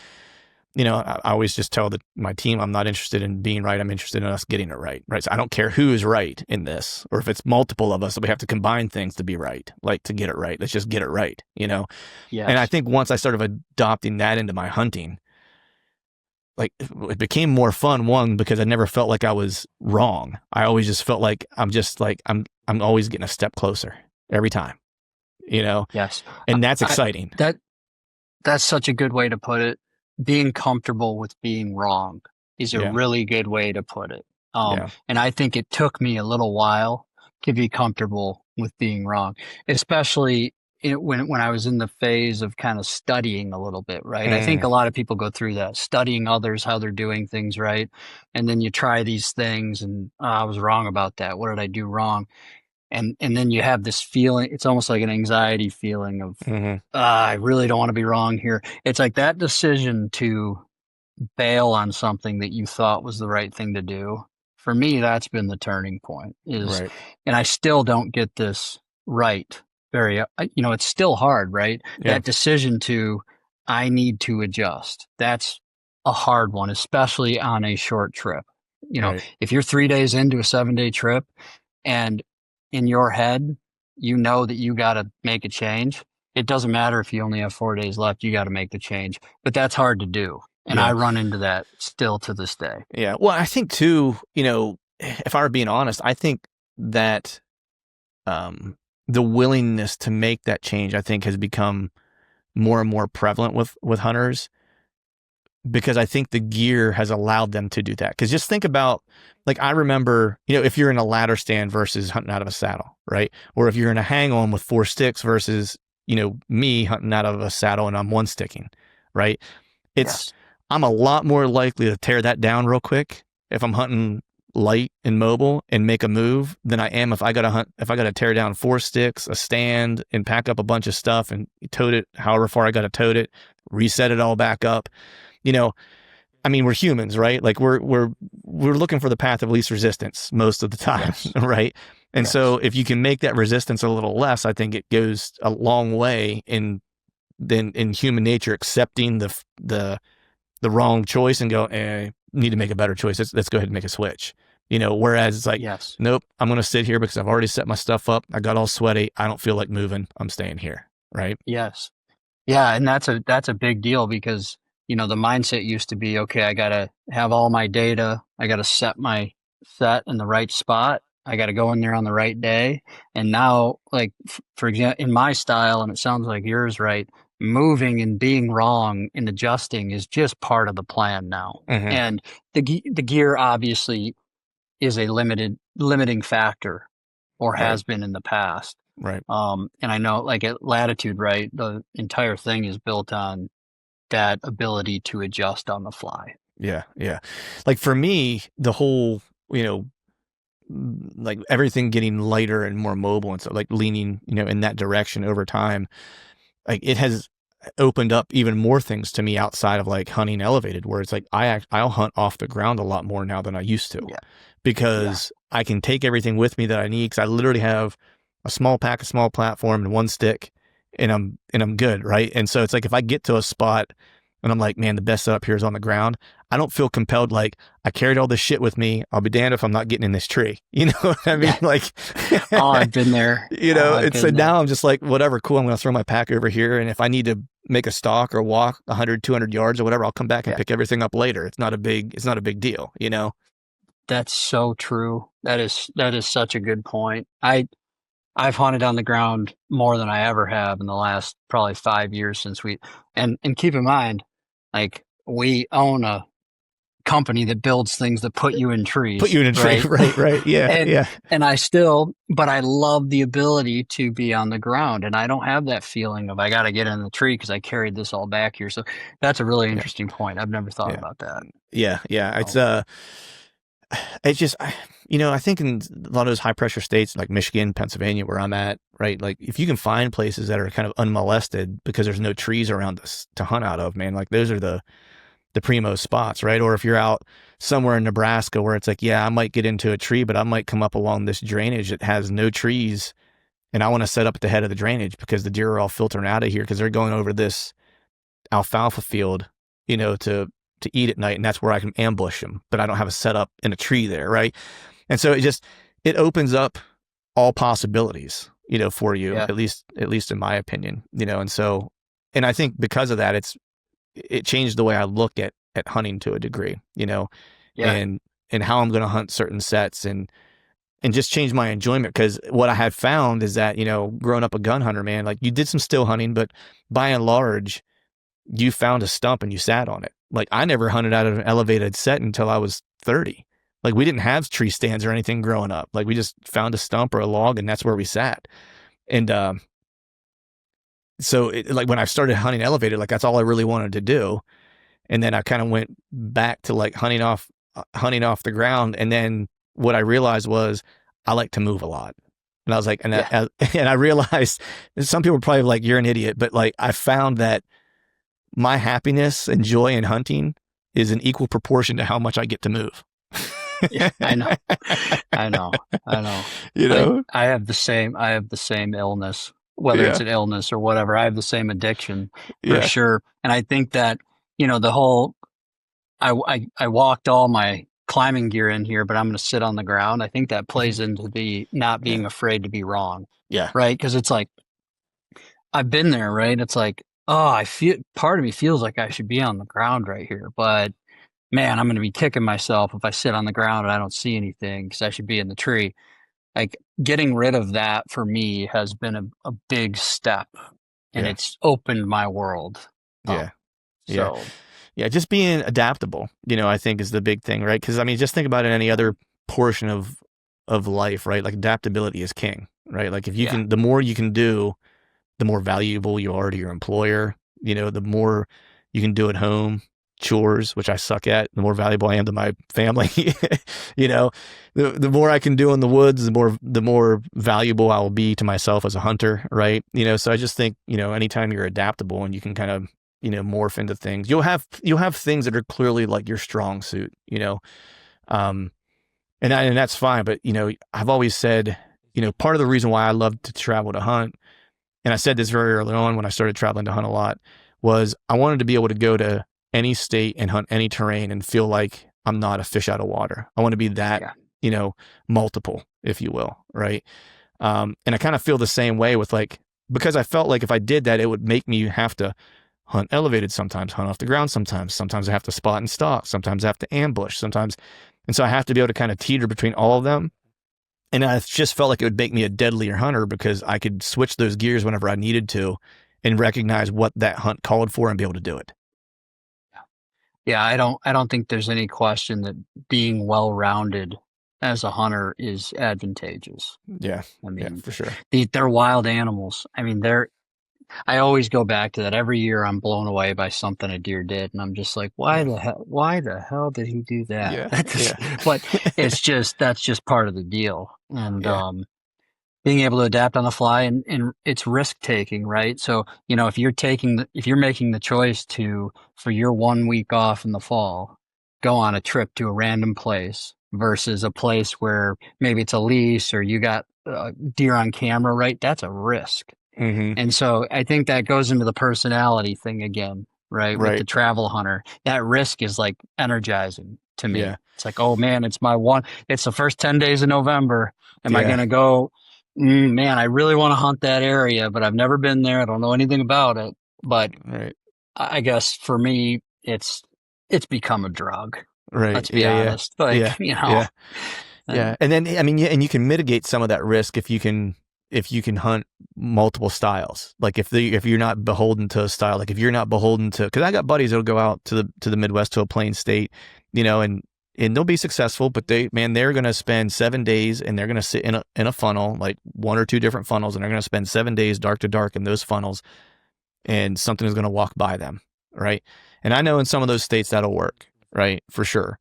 I always just tell my team, I'm not interested in being right. I'm interested in us getting it right. Right. So I don't care who is right in this, or if it's multiple of us, that we have to combine things to be right, like to get it right. Let's just get it right. And I Yes. think once I started adopting that into my hunting, like it became more fun. One, because I never felt like I was wrong. I always just felt like I'm always getting a step closer every time, Yes. and that's I, exciting. that that's such a good way to put it. Being comfortable with being wrong is a Yeah. really good way to put it. Yeah. And I think it took me a little while to be comfortable with being wrong, especially when I was in the phase of kind of studying a little bit, right? I think Mm, a lot of people go through that, studying others, how they're doing things right. And then you try these things and I was wrong about that. What did I do wrong? And then you have this feeling, it's almost like an anxiety feeling of mm-hmm. I really don't want to be wrong here. It's like that decision to bail on something that you thought was the right thing to do. For me, that's been the turning point is, Right. and I still don't get this right very, it's still hard, right? Yeah. That decision to, I need to adjust. That's a hard one, especially on a short trip. Right. If you're 3 days into a 7 day trip and in your head, you know that you got to make a change. It doesn't matter if you only have 4 days left, you got to make the change. But that's hard to do. And Yeah. I run into that still to this day. Yeah. Well, I think too, if I were being honest, I think that the willingness to make that change, I think, has become more and more prevalent with hunters, because I think the gear has allowed them to do that. Because just think about, like, I remember, if you're in a ladder stand versus hunting out of a saddle, right? Or if you're in a hang on with 4 sticks versus, me hunting out of a saddle and I'm one sticking, right? Yes. I'm a lot more likely to tear that down real quick if I'm hunting light and mobile and make a move than I am if I gotta tear down 4 sticks, a stand, and pack up a bunch of stuff and tote it however far I gotta tote it, reset it all back up. I mean, we're humans, right? Like we're looking for the path of least resistance most of the time, Yes. right? And so Yes. if you can make that resistance a little less, I think it goes a long way in human nature accepting the wrong choice and go, need to make a better choice. Let's go ahead and make a switch. Whereas it's like, Yes. nope, I'm going to sit here because I've already set my stuff up. I got all sweaty. I don't feel like moving. I'm staying here. Right. Yes. Yeah, and that's a big deal because, the mindset used to be, okay, I gotta have all my data, I gotta set my set in the right spot, I gotta go in there on the right day. And now, like for example, in my style, and it sounds like yours, right? Moving and being wrong and adjusting is just part of the plan now. Mm-hmm. And the gear obviously is a limiting factor or Right. has been in the past. Right. And I know like at Latitude, right, the entire thing is built on that ability to adjust on the fly. Yeah. Yeah. Like for me, the whole, like everything getting lighter and more mobile and so like leaning, in that direction over time, like it has opened up even more things to me outside of like hunting elevated, where it's like I'll hunt off the ground a lot more now than I used to, Yeah. because I can take everything with me that I need, because I literally have a small pack, a small platform, and 1 stick, and I'm good, right? And so it's like if I get to a spot and I'm like, man, the best setup here is on the ground, I don't feel compelled like I carried all this shit with me. I'll be damned if I'm not getting in this tree. You know what I mean? Yeah. Like, Oh, I've been there. I've it's so been there. now I'm just like, whatever, cool. I'm going to throw my pack over here. And if I need to make a stalk or walk 100, 200 yards or whatever, I'll come back and Yeah. pick everything up later. It's not a big deal, That's so true. That is such a good point. I've hunted on the ground more than I ever have in the last probably 5 years since and keep in mind, like we own a company that builds things that put you in Put trees, you in a tree. right? Right. Yeah. and Yeah. but I love the ability to be on the ground, and I don't have that feeling of I got to get in the tree because I carried this all back here. So that's a really Yeah. interesting point. I've never thought Yeah. about that. Yeah. Yeah. It's, Um, it's just, I think in a lot of those high pressure states like Michigan, Pennsylvania, where I'm at, right? Like if you can find places that are kind of unmolested because there's no trees around us to hunt out of, man, like those are the primo spots, right? Or if you're out somewhere in Nebraska where it's like, yeah, I might get into a tree, but I might come up along this drainage that has no trees, and I want to set up at the head of the drainage because the deer are all filtering out of here because they're going over this alfalfa field, to eat at night, and that's where I can ambush them. But I don't have a setup in a tree there, right? And so it opens up all possibilities, for you, Yeah. at least in my opinion, and so, and I think because of that, it changed the way I look at hunting to a degree, Yeah. and how I'm going to hunt certain sets, and just change my enjoyment. Because what I had found is that, growing up a gun hunter, man, like you did some still hunting, but by and large, you found a stump and you sat on it. Like I never hunted out of an elevated set until I was 30. Like we didn't have tree stands or anything growing up. Like we just found a stump or a log and that's where we sat. And so like when I started hunting elevated, like that's all I really wanted to do. And then I kind of went back to like hunting off the ground. And then what I realized was I like to move a lot. And I was like, Yeah. and I realized some people are probably like, you're an idiot, but like I found that my happiness and joy in hunting is in equal proportion to how much I get to move. Yeah. I know. I know. I know. you know? I have the same illness, whether it's Yeah. an illness or whatever. I have the same addiction for Yeah. sure. And I think that, the whole, I walked all my climbing gear in here, but I'm going to sit on the ground. I think that plays into the not Yeah. being afraid to be wrong. Yeah. Right. Cause it's like, I've been there, right? It's like, oh, part of me feels like I should be on the ground right here, but man, I'm going to be kicking myself if I sit on the ground and I don't see anything because I should be in the tree. Like getting rid of that for me has been a big step and Yeah. it's opened my world up. Yeah. Yeah. So Yeah. Just being adaptable, I think is the big thing, right? Because I mean, just think about it in any other portion of life, right? Like adaptability is king, right? Like if you yeah, can, the more you can do, the more valuable you are to your employer. The more you can do at home, chores, which I suck at, the more valuable I am to my family. you know, the more I can do in the woods, the more valuable I will be to myself as a hunter, right? So I just think, anytime you're adaptable and you can kind of, morph into things, you'll have things that are clearly like your strong suit, um, and that's fine. But, I've always said, part of the reason why I love to travel to hunt, and I said this very early on when I started traveling to hunt a lot, was I wanted to be able to go to any state and hunt any terrain and feel like I'm not a fish out of water. I want to be that, yeah, multiple, if you will, right? And I kind of feel the same way with like, because I felt like if I did that, it would make me have to hunt elevated sometimes, hunt off the ground sometimes. Sometimes I have to spot and stalk. Sometimes I have to ambush. Sometimes, and so I have to be able to kind of teeter between all of them. And I just felt like it would make me a deadlier hunter because I could switch those gears whenever I needed to and recognize what that hunt called for and be able to do it. yeah. I don't think there's any question that being well-rounded as a hunter is advantageous. Yeah. I Yeah, mean, for sure. they're wild animals. I mean, I always go back to that. Every year I'm blown away by something a deer did, and I'm just like, why the hell did he do that? Yeah. Yeah. But that's just part of the deal. And Yeah. being able to adapt on the fly and it's risk taking, right? So, if you're making the choice for your 1 week off in the fall, go on a trip to a random place versus a place where maybe it's a lease or you got deer on camera, right? That's a risk. Mm-hmm. And so I think that goes into the personality thing again, right? With the Right. travel hunter, that risk is like energizing to Yeah. me. It's like, oh man, it's the first 10 days of November. Am I Yeah. going to go? Man, I really want to hunt that area, but I've never been there. I don't know anything about it. But Right. I guess for me, it's become a drug. Right. Let's be Yeah. Yeah. honest. Like, Yeah. Yeah. Yeah. and And then, I mean, yeah, and you can mitigate some of that risk if you can hunt multiple styles. Like if you're not beholden to a style, like if you're not beholden to, cause I got buddies that'll go out to the Midwest, to a plain state, and they'll be successful, but they're going to spend 7 days and they're going to sit in a funnel, like one or two different funnels. And they're going to spend 7 days dark to dark in those funnels, and something is going to walk by them. Right. And I know in some of those states that'll work, right? For sure.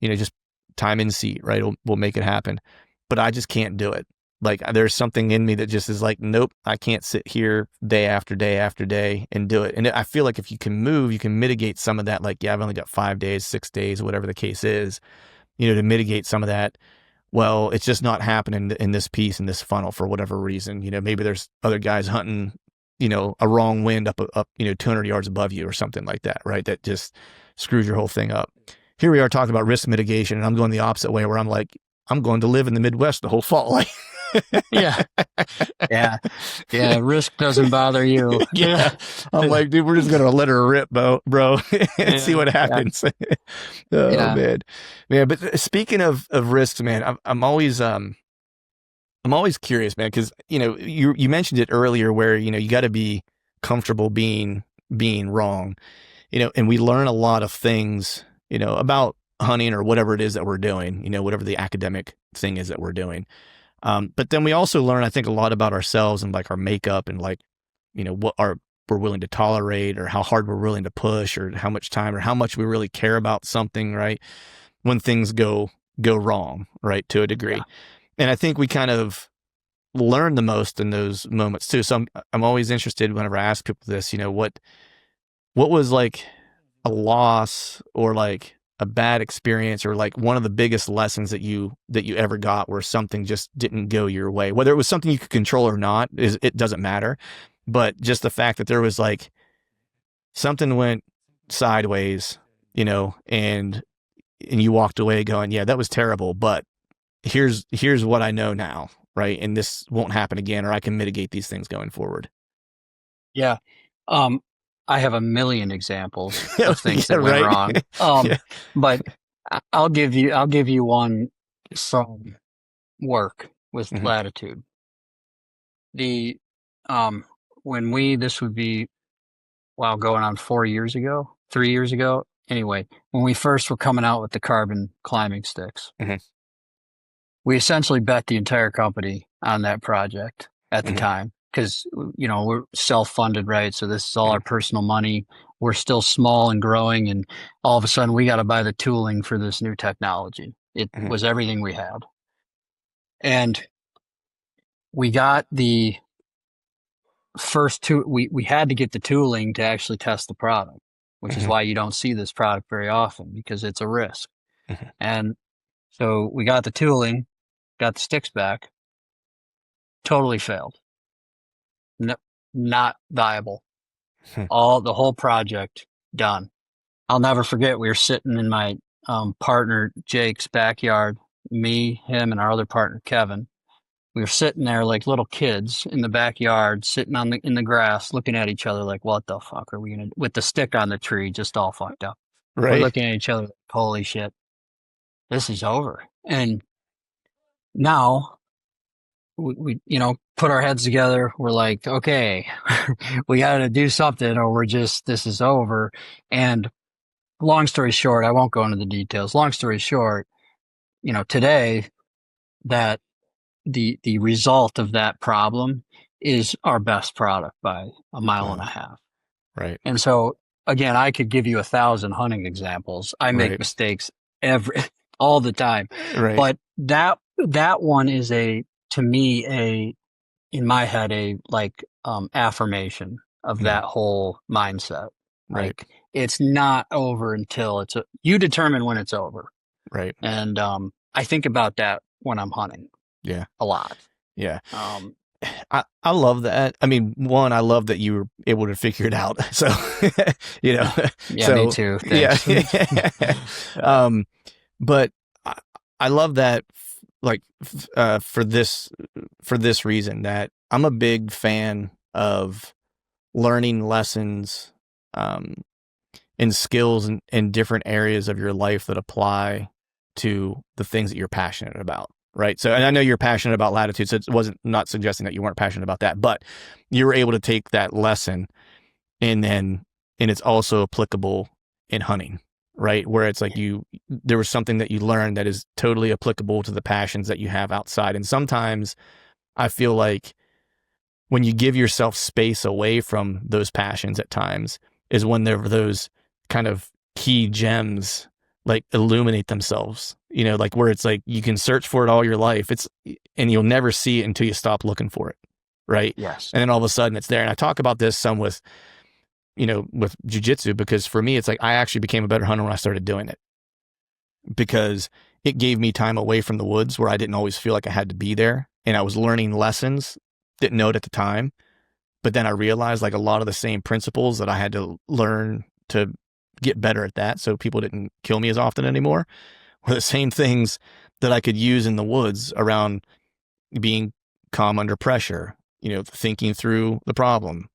Just time in seat, right? We'll make it happen. But I just can't do it. Like there's something in me that just is like, nope, I can't sit here day after day after day and do it. And I feel like if you can move, you can mitigate some of that. Like, yeah, I've only got 5 days, 6 days, whatever the case is, to mitigate some of that. Well, it's just not happening in this piece, in this funnel for whatever reason. Maybe there's other guys hunting, a wrong wind up, 200 yards above you or something like that, right? That just screws your whole thing up. Here we are talking about risk mitigation, and I'm going the opposite way where I'm like, I'm going to live in the Midwest the whole fall. Like, Yeah. Yeah. Risk doesn't bother you. yeah. I'm like, dude, we're just going to let her rip, bro, and see what happens. Oh, Yeah. man. Man, but speaking of risks, man, I'm always curious, man, because, you mentioned it earlier where, you got to be comfortable being wrong, and we learn a lot of things, about hunting or whatever it is that we're doing, whatever the academic thing is that we're doing. But then we also learn, I think, a lot about ourselves and like our makeup and like, what we're willing to tolerate or how hard we're willing to push or how much time or how much we really care about something, right? When things go wrong, right? To a degree. Yeah. And I think we kind of learn the most in those moments too. So I'm always interested whenever I ask people this, what was like a loss or like a bad experience or like one of the biggest lessons that you ever got where something just didn't go your way, whether it was something you could control or not, it doesn't matter. But just the fact that there was like something went sideways, and you walked away going, yeah, that was terrible, but here's what I know now, right? And this won't happen again, or I can mitigate these things going forward. Yeah. I have a million examples of things Yeah, that went right. wrong. Yeah. But I'll give you one from work with Mhm. Latitude. The this would be, wow, going on 4 years ago, 3 years ago. Anyway, when we first were coming out with the carbon climbing sticks, Mhm. we essentially bet the entire company on that project at the Mhm. time because, we're self-funded, right? So this is all our Mhm. personal money. We're still small and growing, and all of a sudden we got to buy the tooling for this new technology. It Mhm. was everything we had. And we got the first two, we had to get the tooling to actually test the product, which is Mhm. why you don't see this product very often because it's a risk. Mhm. And so we got the tooling, got the sticks back, totally failed. No, not viable. Hmm. The whole project done. I'll never forget. We were sitting in my partner Jake's backyard. Me, him, and our other partner Kevin. We were sitting there like little kids in the backyard, sitting in the grass, looking at each other like, "What the fuck are we gonna?" With the stick on the tree, just all fucked up. We're Right. looking at each other like, "Holy shit, this is over." And now we put our heads together. We're like, okay, we got to do something, or this is over. And long story short, I won't go into the details. Long story short, today that the result of that problem is our best product by a mile and a Wow. half. Right. And so again, I could give you 1,000 hunting examples. I make Right. mistakes all the time, Right. but that one is to me, in my head, a like affirmation of Mhm. that whole mindset. Right. Like it's not over until you determine when it's over. Right. And I think about that when I'm hunting Yeah. a lot. Yeah. Um, I love that. I mean, one, I love that you were able to figure it out. So, you know, yeah, me so too. yeah. Thanks. um, but I, I love that, like, for this reason that I'm a big fan of learning lessons, um, and skills in different areas of your life that apply to the things that you're passionate about. Right. So, and I know you're passionate about Latitude, so it wasn't not suggesting that you weren't passionate about that, but you were able to take that lesson and it's also applicable in hunting, right? Where it's like there was something that you learned that is totally applicable to the passions that you have outside. And sometimes I feel like when you give yourself space away from those passions at times is when there are those kind of key gems like illuminate themselves, like where it's like you can search for it all your life. And you'll never see it until you stop looking for it. Right. Yes. And then all of a sudden it's there. And I talk about this some with jujitsu, because for me, it's like I actually became a better hunter when I started doing it, because it gave me time away from the woods where I didn't always feel like I had to be there. And I was learning lessons, didn't know it at the time. But then I realized like a lot of the same principles that I had to learn to get better at that, so people didn't kill me as often anymore, were the same things that I could use in the woods around being calm under pressure, thinking through the problem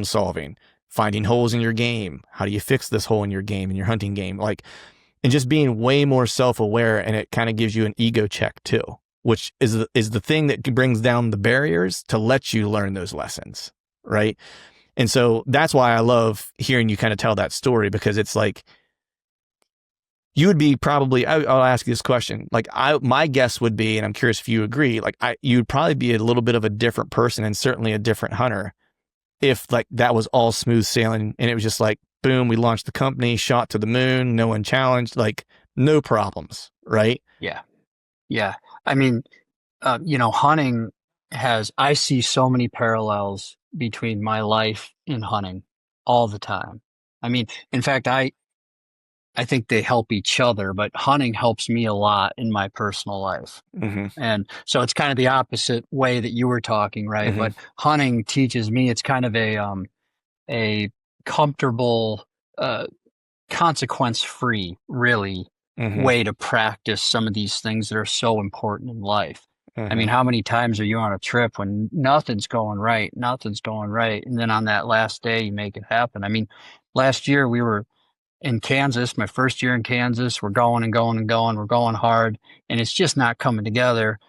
solving, finding holes in your game. How do you fix this hole in your game, in your hunting game? Like, and just being way more self-aware. And it kind of gives you an ego check too, which is the thing that brings down the barriers to let you learn those lessons. Right. And so that's why I love hearing you kind of tell that story, because it's like, you would be probably, I'll ask you this question. Like my guess would be, and I'm curious if you agree, like you'd probably be a little bit of a different person, and certainly a different hunter, if like that was all smooth sailing and it was just like, boom, we launched the company, shot to the moon, no one challenged, like no problems. Right. Yeah. Yeah. I mean, hunting I see so many parallels between my life and hunting all the time. I mean, in fact, I think they help each other, but hunting helps me a lot in my personal life. Mm-hmm. And so it's kind of the opposite way that you were talking, right? Mm-hmm. But hunting teaches me, it's kind of a comfortable, consequence-free, really, Mm-hmm. way to practice some of these things that are so important in life. I Mm-hmm. mean, how many times are you on a trip when nothing's going right, and then on that last day you make it happen? I mean, last year we were in Kansas, my first year in Kansas. We're going and going and going. We're going hard, and it's just not coming together.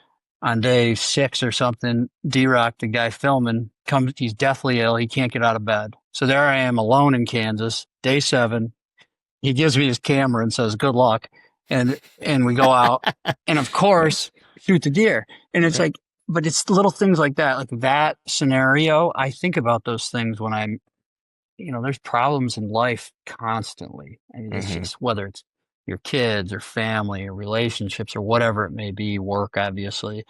On day 6 or something, D-Rock, the guy filming, comes. He's deathly ill. He can't get out of bed. So there I am alone in Kansas. Day 7, he gives me his camera and says, "Good luck," and we go out, and of course shoot the deer. And it's like, but it's little things like that, scenario. I think about those things when I'm, there's problems in life constantly. I mean, it's Mm-hmm. just whether it's your kids or family or relationships or whatever it may be, work, obviously.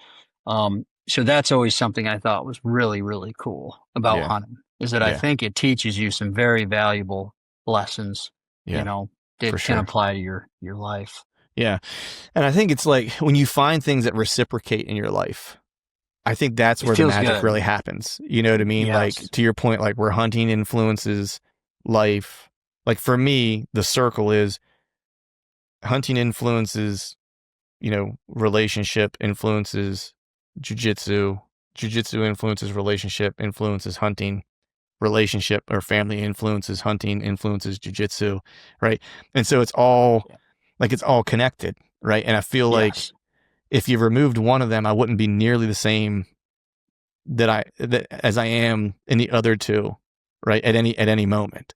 So that's always something I thought was really, really cool about Yeah. hunting, is that I Yeah. think it teaches you some very valuable lessons, Yeah. For that can sure. apply to your life. Yeah. And I think it's like when you find things that reciprocate in your life, I think that's It where the feels magic good. really happens. You know what I mean? Like Yes. to your point, like where hunting influences life. Like for me, the circle is hunting influences, relationship influences jujitsu, jujitsu influences relationship, influences hunting, relationship or family influences hunting, influences jujitsu, right? And so Yeah. it's all connected, right? And I feel like Yes. if you removed one of them, I wouldn't be nearly the same as I am in the other two, right? At any moment,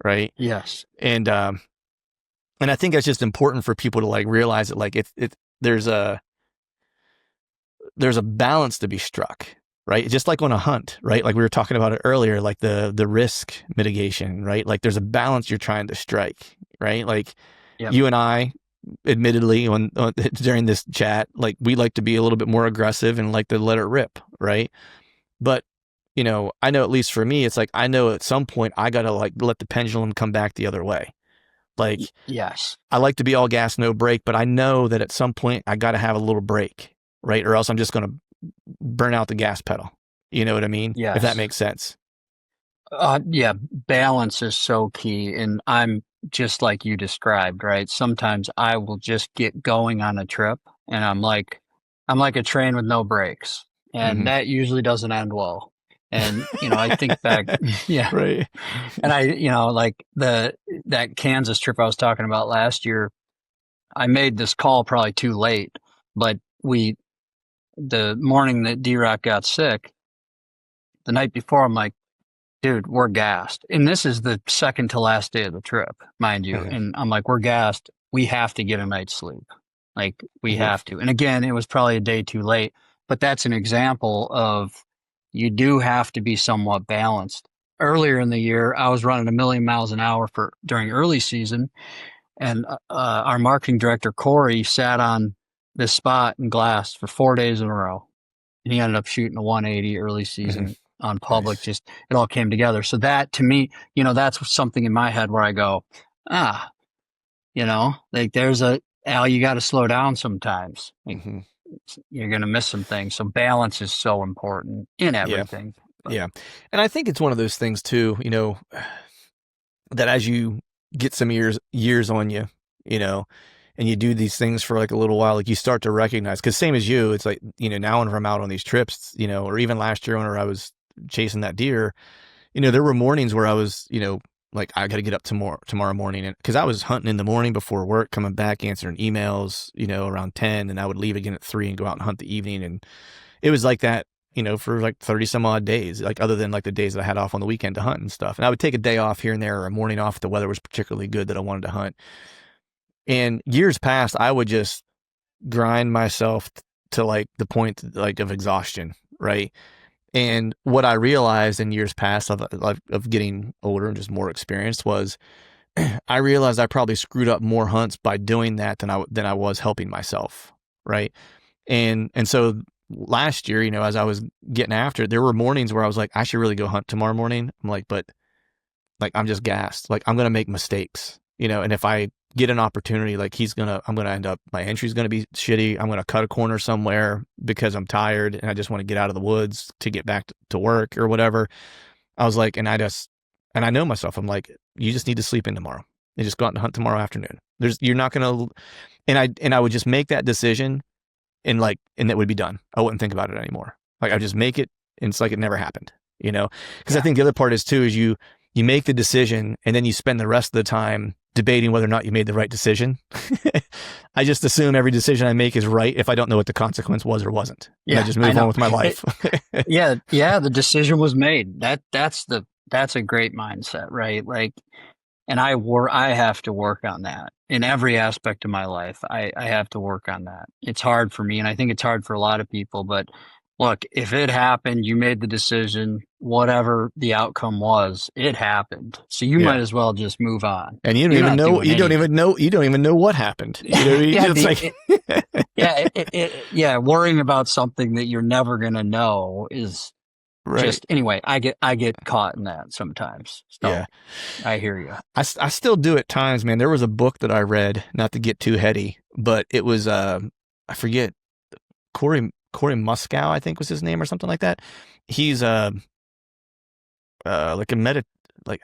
right? Yes. And and I think that's just important for people to like realize that like it there's a balance to be struck, right? Just like on a hunt, right? Like we were talking about it earlier, like the risk mitigation, right? Like there's a balance you're trying to strike, right? Like Yep. you and I, admittedly, on during this chat, like we like to be a little bit more aggressive and like to let it rip, right? But I know at least for me, it's like I know at some point I gotta like let the pendulum come back the other way. Like Yes. I like to be all gas, no brake, but I know that at some point I gotta have a little break, right? Or else I'm just gonna burn out the gas pedal. You know what I mean? If that Yes. makes sense. Yeah, balance is so key. And I'm just like you described, right? Sometimes I will just get going on a trip and I'm like a train with no brakes. And Mm-hmm. that usually doesn't end well. And, I think back, yeah. Right. And like that Kansas trip I was talking about last year, I made this call probably too late, but the morning that D-Rock got sick, the night before, I'm like, dude, we're gassed. And this is the second to last day of the trip, mind you. Mm-hmm. And I'm like, we're gassed. We have to get a night's sleep. Like, we Mm-hmm. have to. And again, it was probably a day too late, but that's an example of you do have to be somewhat balanced. Earlier in the year, I was running 1,000,000 miles an hour during early season. And our marketing director, Corey, sat on this spot in glass for 4 days in a row. And he ended up shooting a 180 early season on public. Nice. Just, it all came together. So that, to me, that's something in my head where I go, like there's Al, you got to slow down sometimes. Like, you're going to miss some things. So balance is so important in everything. Yeah. And I think it's one of those things too, that as you get some years on you, and you do these things for like a little while, like you start to recognize, because same as you, it's like, now whenever I'm out on these trips, or even last year whenever I was chasing that deer, there were mornings where I was, like I got to get up tomorrow morning, and because I was hunting in the morning before work, coming back, answering emails, around 10, and I would leave again at 3 and go out and hunt the evening. And it was like that, for like 30 some odd days, like other than like the days that I had off on the weekend to hunt and stuff. And I would take a day off here and there, or a morning off if the weather was particularly good that I wanted to hunt. And years past, I would just grind myself to like the point like of exhaustion, right? And what I realized in years past of getting older and just more experienced was I realized I probably screwed up more hunts by doing that than I was helping myself, right? And so last year, as I was getting after it, there were mornings where I was like, I should really go hunt tomorrow morning. I'm like, but like I'm just gassed. Like I'm gonna make mistakes, and if I get an opportunity, like I'm gonna end up, my entry's gonna be shitty. I'm gonna cut a corner somewhere because I'm tired and I just want to get out of the woods to get back to work or whatever. I was like, and I know myself. I'm like, you just need to sleep in tomorrow. You just go out and hunt tomorrow afternoon. You're not gonna, and I would just make that decision, and that would be done. I wouldn't think about it anymore. Like I just make it, and it's like it never happened. Because I think the other part is too is you make the decision and then you spend the rest of the time debating whether or not you made the right decision. I just assume every decision I make is right if I don't know what the consequence was or wasn't. And I just move on with my life. The decision was made. That's a great mindset, right? Like, and I have to work on that in every aspect of my life. I have to work on that. It's hard for me, and I think it's hard for a lot of people, but look, if it happened, you made the decision, whatever the outcome was, it happened. So you might as well just move on. And you don't even know what happened. Worrying about something that you're never going to know is right. Just, anyway, I get caught in that sometimes. So yeah. I hear you. I still do at times, man. There was a book that I read, not to get too heady, but it was, I forget, Corey Muskow, I think was his name or something like that. He's I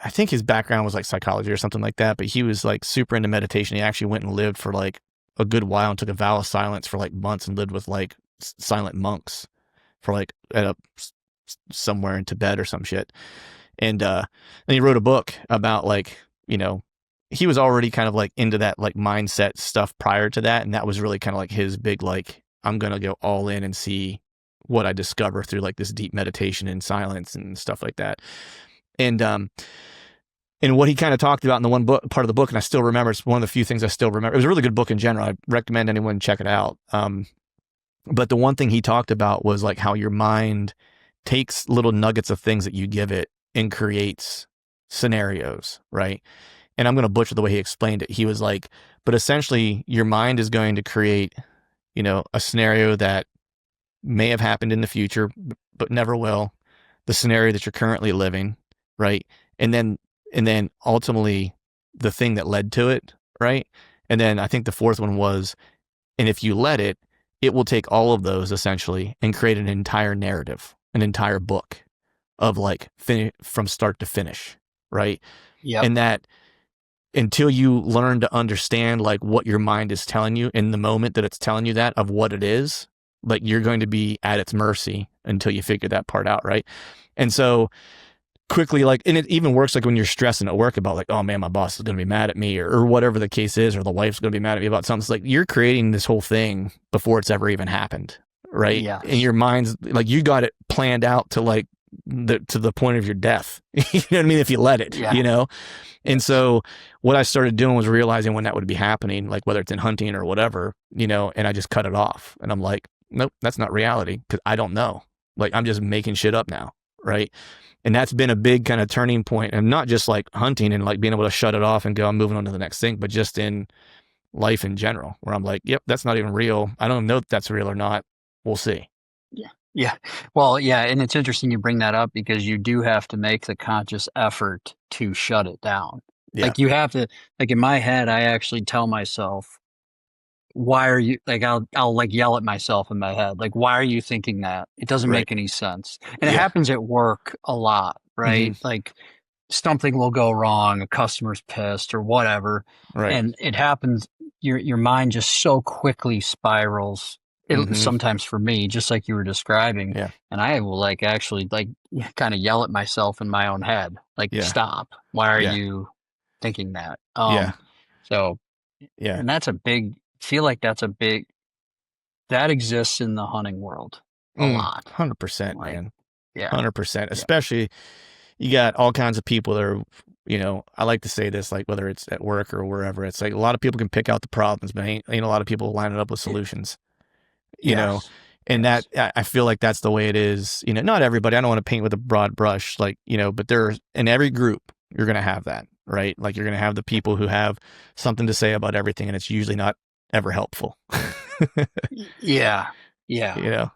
think his background was like psychology or something like that, but he was like super into meditation. He actually went and lived for like a good while and took a vow of silence for like months and lived with like silent monks for like somewhere in Tibet or some shit. And he wrote a book about like, he was already kind of like into that like mindset stuff prior to that. And that was really kind of like his big, like, I'm going to go all in and see what I discover through like this deep meditation and silence and stuff like that. And what he kind of talked about in the one book, part of the book, and I still remember, it's one of the few things I still remember. It was a really good book in general. I recommend anyone check it out. But the one thing he talked about was like how your mind takes little nuggets of things that you give it and creates scenarios, right? And I'm going to butcher the way he explained it. He was like, but essentially your mind is going to create, a scenario that may have happened in the future, but never will. The scenario that you're currently living, right? And then ultimately the thing that led to it, right? And then I think the fourth one was, and if you let it, it will take all of those essentially and create an entire narrative, an entire book of like from start to finish, right? Yeah. And that until you learn to understand like what your mind is telling you in the moment that it's telling you that of what it is, like you're going to be at its mercy until you figure that part out, right? And so quickly, like, and it even works like when you're stressing at work about like, oh man, my boss is going to be mad at me or whatever the case is, or the wife's going to be mad at me about something. It's like you're creating this whole thing before it's ever even happened, right? Yeah. And your mind's like, you got it planned out to like to the point of your death. You know what I mean? If you let it, And so what I started doing was realizing when that would be happening, like whether it's in hunting or whatever, and I just cut it off. And I'm like, nope, that's not reality because I don't know. Like I'm just making shit up now. right? And that's been a big kind of turning point, and not just like hunting and like being able to shut it off and go, I'm moving on to the next thing, but just in life in general, where I'm like, yep, that's not even real. I don't know if that's real or not. We'll see. Yeah. Yeah. Well, yeah. And it's interesting you bring that up because you do have to make the conscious effort to shut it down. Yeah. Like you have to, like in my head, I actually tell myself, why are you like, I'll like yell at myself in my head. Like, why are you thinking that? It doesn't Right. make any sense. And it Yeah. happens at work a lot, right? Like something will go wrong, a customer's pissed or whatever. Right. And it happens, your mind just so quickly spirals. It, sometimes for me, just like you were describing, Yeah. and I will like actually like kind of yell at myself in my own head, like, Yeah. stop. Why are Yeah. you thinking that? Yeah. So, Yeah. and that's a big, feel like that's a big, that exists in the hunting world a lot. 100%, Like, man. yeah. 100%. Yeah. Especially, you got all kinds of people that are, you know, I like to say this, like whether it's at work or wherever, it's like a lot of people can pick out the problems, but ain't a lot of people lining up with solutions, you know? Yes. And Yes. that, I feel like that's the way it is. You know, not everybody, I don't want to paint with a broad brush, like, you know, but there's, in every group, you're going to have that, right? Like you're going to have the people who have something to say about everything, and it's usually not ever helpful. Yeah. Yeah. You know?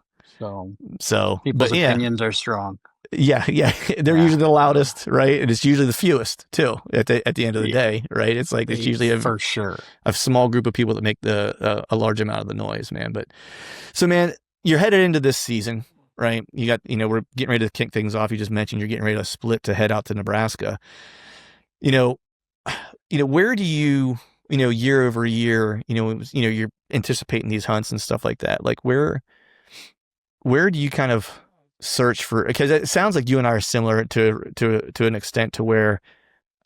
So, People's but yeah. opinions are strong. Yeah, they're Yeah. usually the loudest, right? And it's usually the fewest too. At the end of the Yeah. day, right? It's like it's usually for sure a small group of people that make a large amount of the noise, man. But so, man, you're headed into this season, right? You got, you know, we're getting ready to kick things off. You just mentioned you're getting ready to split to head out to Nebraska. You know, where do you, you know, year over year, you know, you're anticipating these hunts and stuff like that. Like where do you kind of search for, because it sounds like you and I are similar to an extent, to where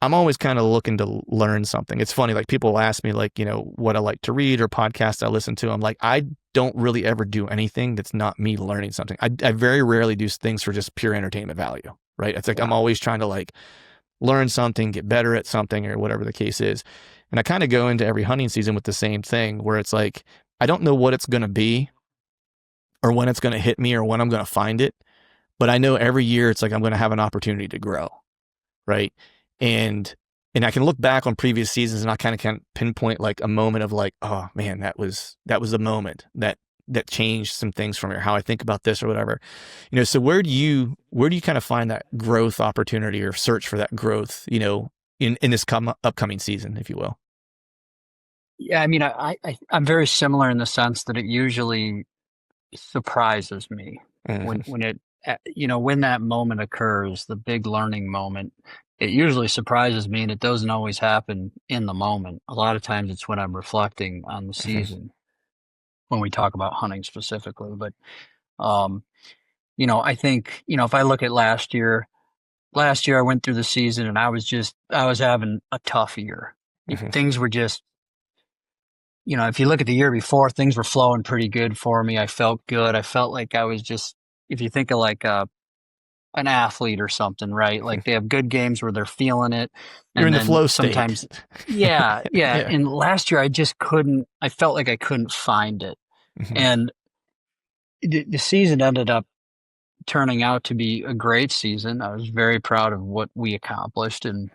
I'm always kind of looking to learn something. It's funny, like people will ask me like, you know, what I like to read or podcasts I listen to. I'm like, I don't really ever do anything that's not me learning something. I very rarely do things for just pure entertainment value, right? It's like I'm always trying to like learn something, get better at something, or whatever the case is. And I kind of go into every hunting season with the same thing, where it's like, I don't know what it's going to be or when it's going to hit me or when I'm going to find it. But I know every year it's like I'm going to have an opportunity to grow, right? And I can look back on previous seasons and I kind of can pinpoint like a moment of like, oh man, that was the moment that changed some things for me, or how I think about this or whatever. You know, so where do you kind of find that growth opportunity or search for that growth, you know, in this upcoming season, if you will? Yeah, I mean, I'm very similar in the sense that it usually surprises me when it, you know, when that moment occurs, the big learning moment. It usually surprises me, and it doesn't always happen in the moment. A lot of times, it's when I'm reflecting on the season, when we talk about hunting specifically. But you know, I think, you know, if I look at last year I went through the season and I was having a tough year. Things were just, you know, if you look at the year before, things were flowing pretty good for me. I felt good. I felt like I was just, if you think of like an athlete or something, right? Like they have good games where they're feeling it. You're And in the then flow sometimes, state. yeah. Yeah. And last year I just couldn't, I felt like I couldn't find it. And the season ended up turning out to be a great season. I was very proud of what we accomplished. And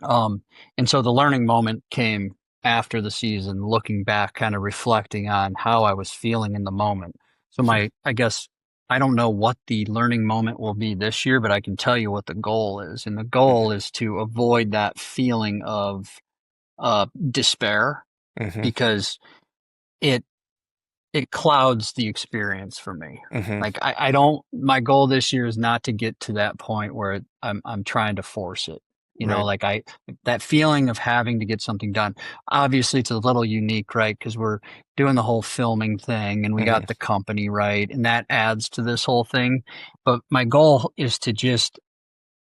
so the learning moment came after the season, looking back, kind of reflecting on how I was feeling in the moment. So I guess I don't know what the learning moment will be this year, but I can tell you what the goal is. And the goal is to avoid that feeling of despair, because it clouds the experience for me. Like I don't, my goal this year is not to get to that point where I'm trying to force it. You know, like that feeling of having to get something done. Obviously it's a little unique, right? Because we're doing the whole filming thing and we got the company, right? And that adds to this whole thing. But my goal is to just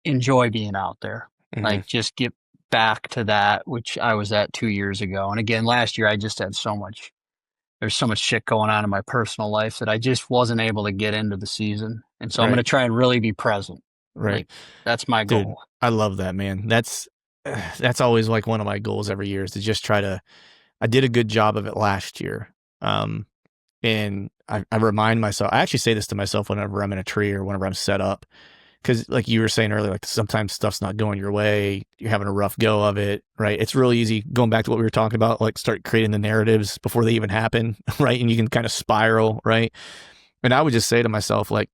enjoy being out there. Like just get back to that, which I was at 2 years ago. And again, last year I just had there's so much shit going on in my personal life that I just wasn't able to get into the season. And so I'm going to try and really be present. Right. Like, that's my Dude, goal. I love that, man. That's always like one of my goals every year, is to just try to, I did a good job of it last year. And I remind myself, I actually say this to myself whenever I'm in a tree or whenever I'm set up. because like you were saying earlier, like sometimes stuff's not going your way, you're having a rough go of it, right? It's really easy going back to what we were talking about, like start creating the narratives before they even happen, right? And you can kind of spiral, right? And I would just say to myself, like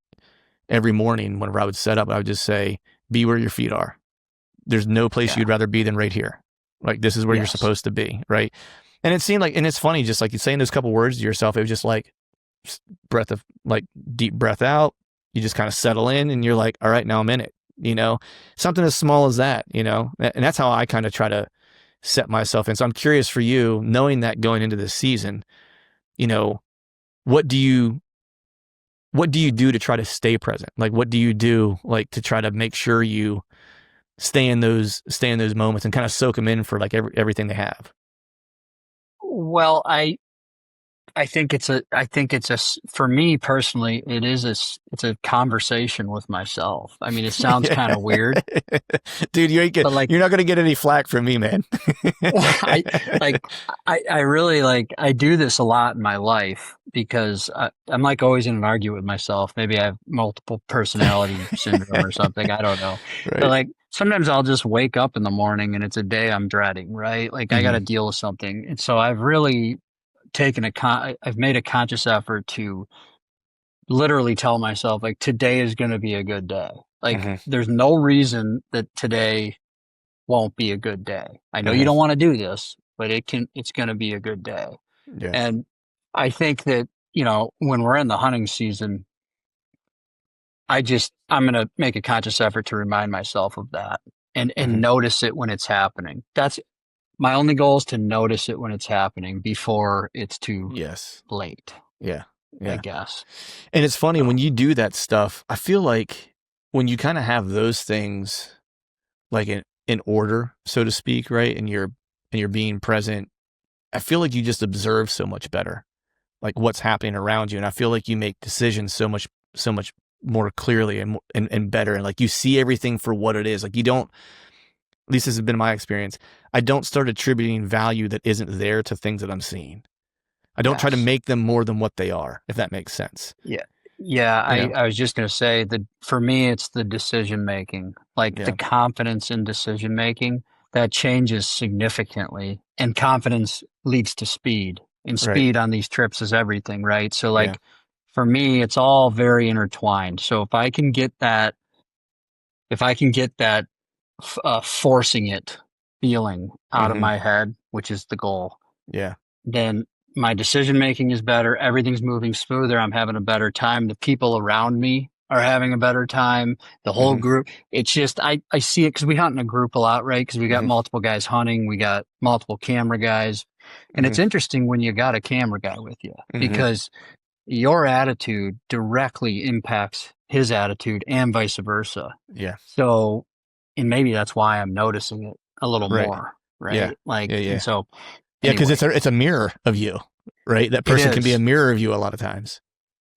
every morning whenever I would set up, I would just say, be where your feet are. There's no place Yeah. you'd rather be than right here. Like this is where you're Yes. supposed to be, right? And it seemed like, and it's funny, just like you saying those couple words to yourself, it was just like breath of like deep breath out. You just kind of settle in and you're like, all right, now I'm in it, you know, something as small as that, you know, and that's how I kind of try to set myself in. So I'm curious for you, knowing that going into this season, you know, what do you do to try to stay present? Like, what do you do like to try to make sure you stay in those moments and kind of soak them in for like everything they have? Well, I think for me personally, it's a conversation with myself. I mean, it sounds kind of weird, Dude, but like, you're not going to get any flack from me, man. I like, I really like, I do this a lot in my life because I'm like always in an argument with myself. Maybe I have multiple personality syndrome or something. I don't know. But Right. like, sometimes I'll just wake up in the morning and it's a day I'm dreading, right? Like I got to Mm-hmm. deal with something. And so I've made a conscious effort to literally tell myself like today is going to be a good day. Like Mm-hmm. there's no reason that today won't be a good day. I know you Mm-hmm. don't want to do this, but it's going to be a good day. Yeah. And I think that, when we're in the hunting season, I'm going to make a conscious effort to remind myself of that and Mm-hmm. notice it when it's happening. That's my only goal, is to notice it when it's happening before it's too Yes. late, Yeah. I Yeah. guess. And it's funny So, when you do that stuff, I feel like when you kind of have those things like in order, so to speak, right? And you're being present, I feel like you just observe so much better, like what's happening around you. And I feel like you make decisions so much more clearly and better. And like you see everything for what it is. Like you don't, at least this has been my experience, I don't start attributing value that isn't there to things that I'm seeing. I don't try to yes. make them more than what they are, if that makes sense. Yeah. Yeah. You know? I was just going to say that for me, it's the decision making, like the Yeah. confidence in decision making that changes significantly. And confidence leads to speed, and Right. speed on these trips is everything, right? So, Yeah. like, for me, it's all very intertwined. So, if I can get that forcing it feeling out of Mm-hmm. my head, which is the goal, Yeah. then my decision making is better. Everything's moving smoother. I'm having a better time. The people around me are having a better time. The whole Mm-hmm. group. It's just, I see it because we hunt in a group a lot, right? Because we got Mm-hmm. multiple guys hunting. We got multiple camera guys. And it's Mm-hmm. interesting when you got a camera guy with you, Mm-hmm. because your attitude directly impacts his attitude and vice versa. Yeah. So, and maybe that's why I'm noticing it a little Right. more, Yeah. right? Like, Yeah. and Yeah. so Yeah. Because anyway, it's a mirror of you, right? That it person can be a is. mirror of you a lot of times.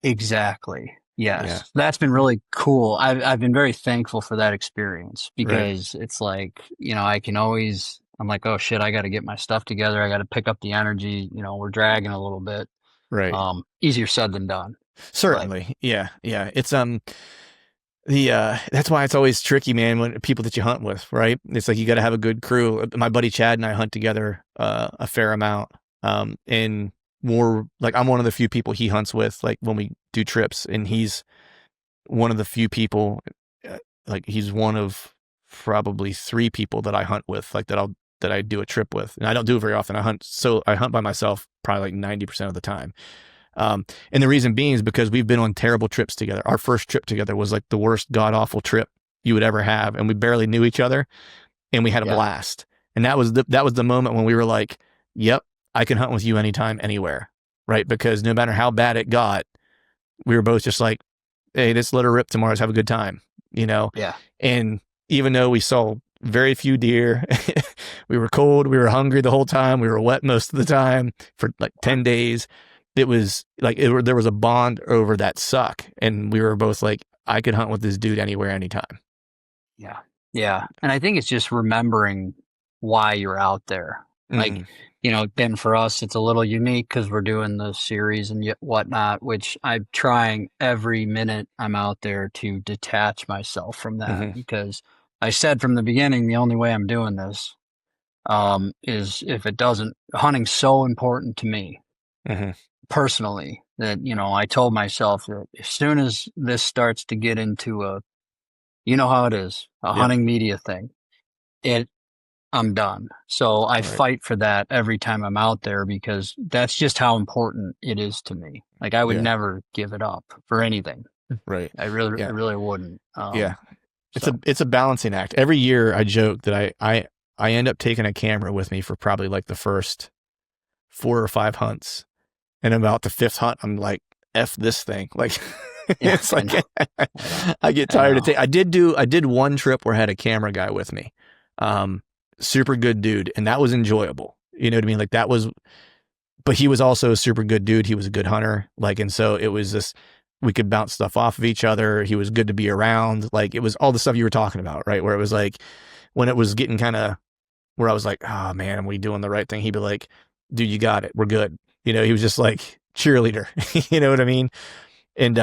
Exactly. Yeah. Yes. That's been really cool. I've been very thankful for that experience, Right. because it's like, I'm like, oh shit, I got to get my stuff together. I got to pick up the energy. We're dragging a little bit. Right. Easier said than done, but Certainly. Yeah. Yeah. It's that's why it's always tricky, man, when people that you hunt with, right? It's like you got to have a good crew. My buddy Chad and I hunt together a fair amount. And more like I'm one of the few people he hunts with, like when we do trips, and he's one of the few people, like he's one of probably three people that I hunt with, like that I do a trip with. And I don't do it very often. I hunt by myself probably like 90% of the time. And the reason being is because we've been on terrible trips together. Our first trip together was like the worst god awful trip you would ever have. And we barely knew each other, and we had a yeah, blast. And that was the moment when we were like, yep, I can hunt with you anytime, anywhere. Right. Because no matter how bad it got, we were both just like, hey, let's let her rip tomorrow. Let's have a good time, you know? yeah, And even though we saw very few deer, we were cold, we were hungry the whole time, we were wet most of the time for like 10 days. It was like, there was a bond over that suck. And we were both like, I could hunt with this dude anywhere, anytime. yeah, yeah. And I think it's just remembering why you're out there. Like, Mm, then for us, it's a little unique because we're doing the series and whatnot, which I'm trying every minute I'm out there to detach myself from that Mm-hmm. because I said from the beginning, the only way I'm doing this is if it doesn't, hunting's so important to me Mm-hmm. personally that, I told myself that as soon as this starts to get into how it is, a Yep. hunting media thing, I'm done. So I Right. fight for that every time I'm out there because that's just how important it is to me. Like I would Yeah. never give it up for anything. Right. I Yeah. really wouldn't. Yeah. So It's a balancing act. Every year I joke that I end up taking a camera with me for probably like the first 4 or 5 hunts. And about the fifth hunt, I'm like, F this thing. Like yeah, it's like I know. I get I tired of know. I did one trip where I had a camera guy with me. Super good dude. And that was enjoyable. You know what I mean? Like that was, but he was also a super good dude. He was a good hunter. Like, and so it was this, we could bounce stuff off of each other. He was good to be around. Like it was all the stuff you were talking about, right? Where it was like, when it was getting kind of, where I was like, oh man, am we doing the right thing? He'd be like, dude, you got it. We're good. He was just like cheerleader. You know what I mean? And,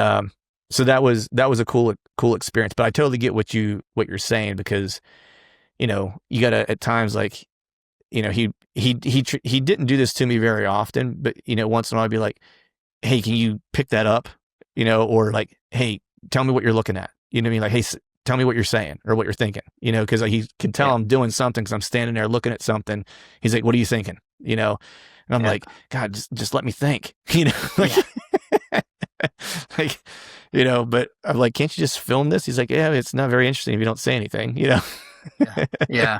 so that was a cool experience, but I totally get what you're saying because, you gotta at times like, he didn't do this to me very often, but once in a while I'd be like, hey, can you pick that up? Or like, hey, tell me what you're looking at. You know what I mean? Like, hey, tell me what you're saying or what you're thinking, because he can tell Yeah, I'm doing something because I'm standing there looking at something. He's like, what are you thinking? And I'm yeah, like, God, just let me think, like, yeah, like, but I'm like, can't you just film this? He's like, yeah, it's not very interesting if you don't say anything. yeah, yeah.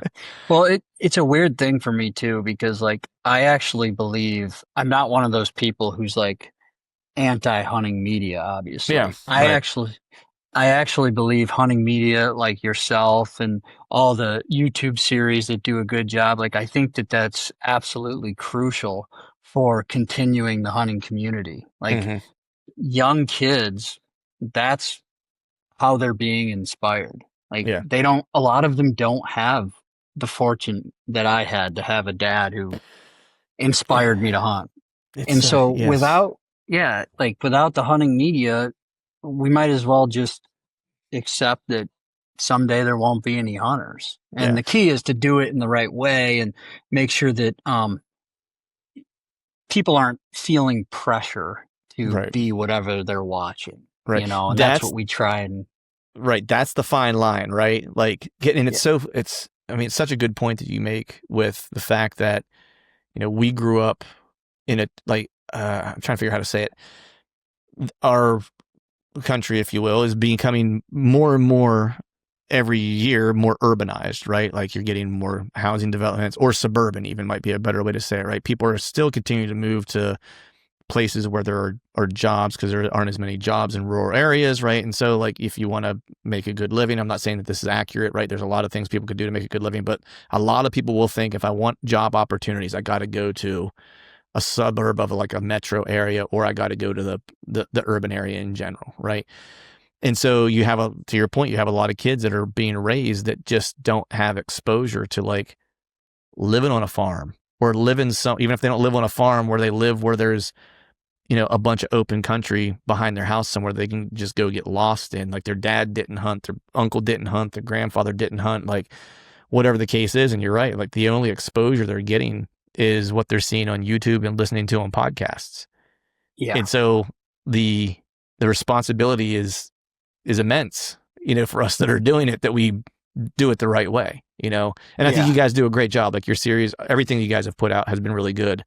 Well, it's a weird thing for me too because like I actually believe I'm not one of those people who's like anti-hunting media. Yeah, Obviously, right. I actually believe hunting media like yourself and all the YouTube series that do a good job. Like, I think that that's absolutely crucial for continuing the hunting community. Like, Mm-hmm. young kids, that's how they're being inspired. Like, Yeah. a lot of them don't have the fortune that I had to have a dad who inspired me to hunt. And It's so yes. without the hunting media, we might as well just accept that someday there won't be any hunters. And Yeah. the key is to do it in the right way and make sure that people aren't feeling pressure to Right. be whatever they're watching, Right. and that's what we try and Right. That's the fine line, right? Like getting, and yeah, I mean, it's such a good point that you make with the fact that, we grew up in a, like, I'm trying to figure out how to say it. Our country, if you will, is becoming more and more every year more urbanized, right? Like you're getting more housing developments, or suburban even might be a better way to say it, right? People are still continuing to move to places where there are jobs because there aren't as many jobs in rural areas, right? And so like if you want to make a good living, I'm not saying that this is accurate, right? There's a lot of things people could do to make a good living, but a lot of people will think if I want job opportunities, I got to go to a suburb of like a metro area, or I got to go to the urban area in general, right? And so to your point, you have a lot of kids that are being raised that just don't have exposure to like living on a farm, or even if they don't live on a farm, where they live where there's, a bunch of open country behind their house somewhere they can just go get lost in. Like their dad didn't hunt, their uncle didn't hunt, their grandfather didn't hunt, like whatever the case is. And you're right. Like the only exposure they're getting is what they're seeing on YouTube and listening to on podcasts. yeah, And so the responsibility is immense, for us that are doing it, that we do it the right way, and I think yeah. you guys do a great job. Like your series, everything you guys have put out has been really good.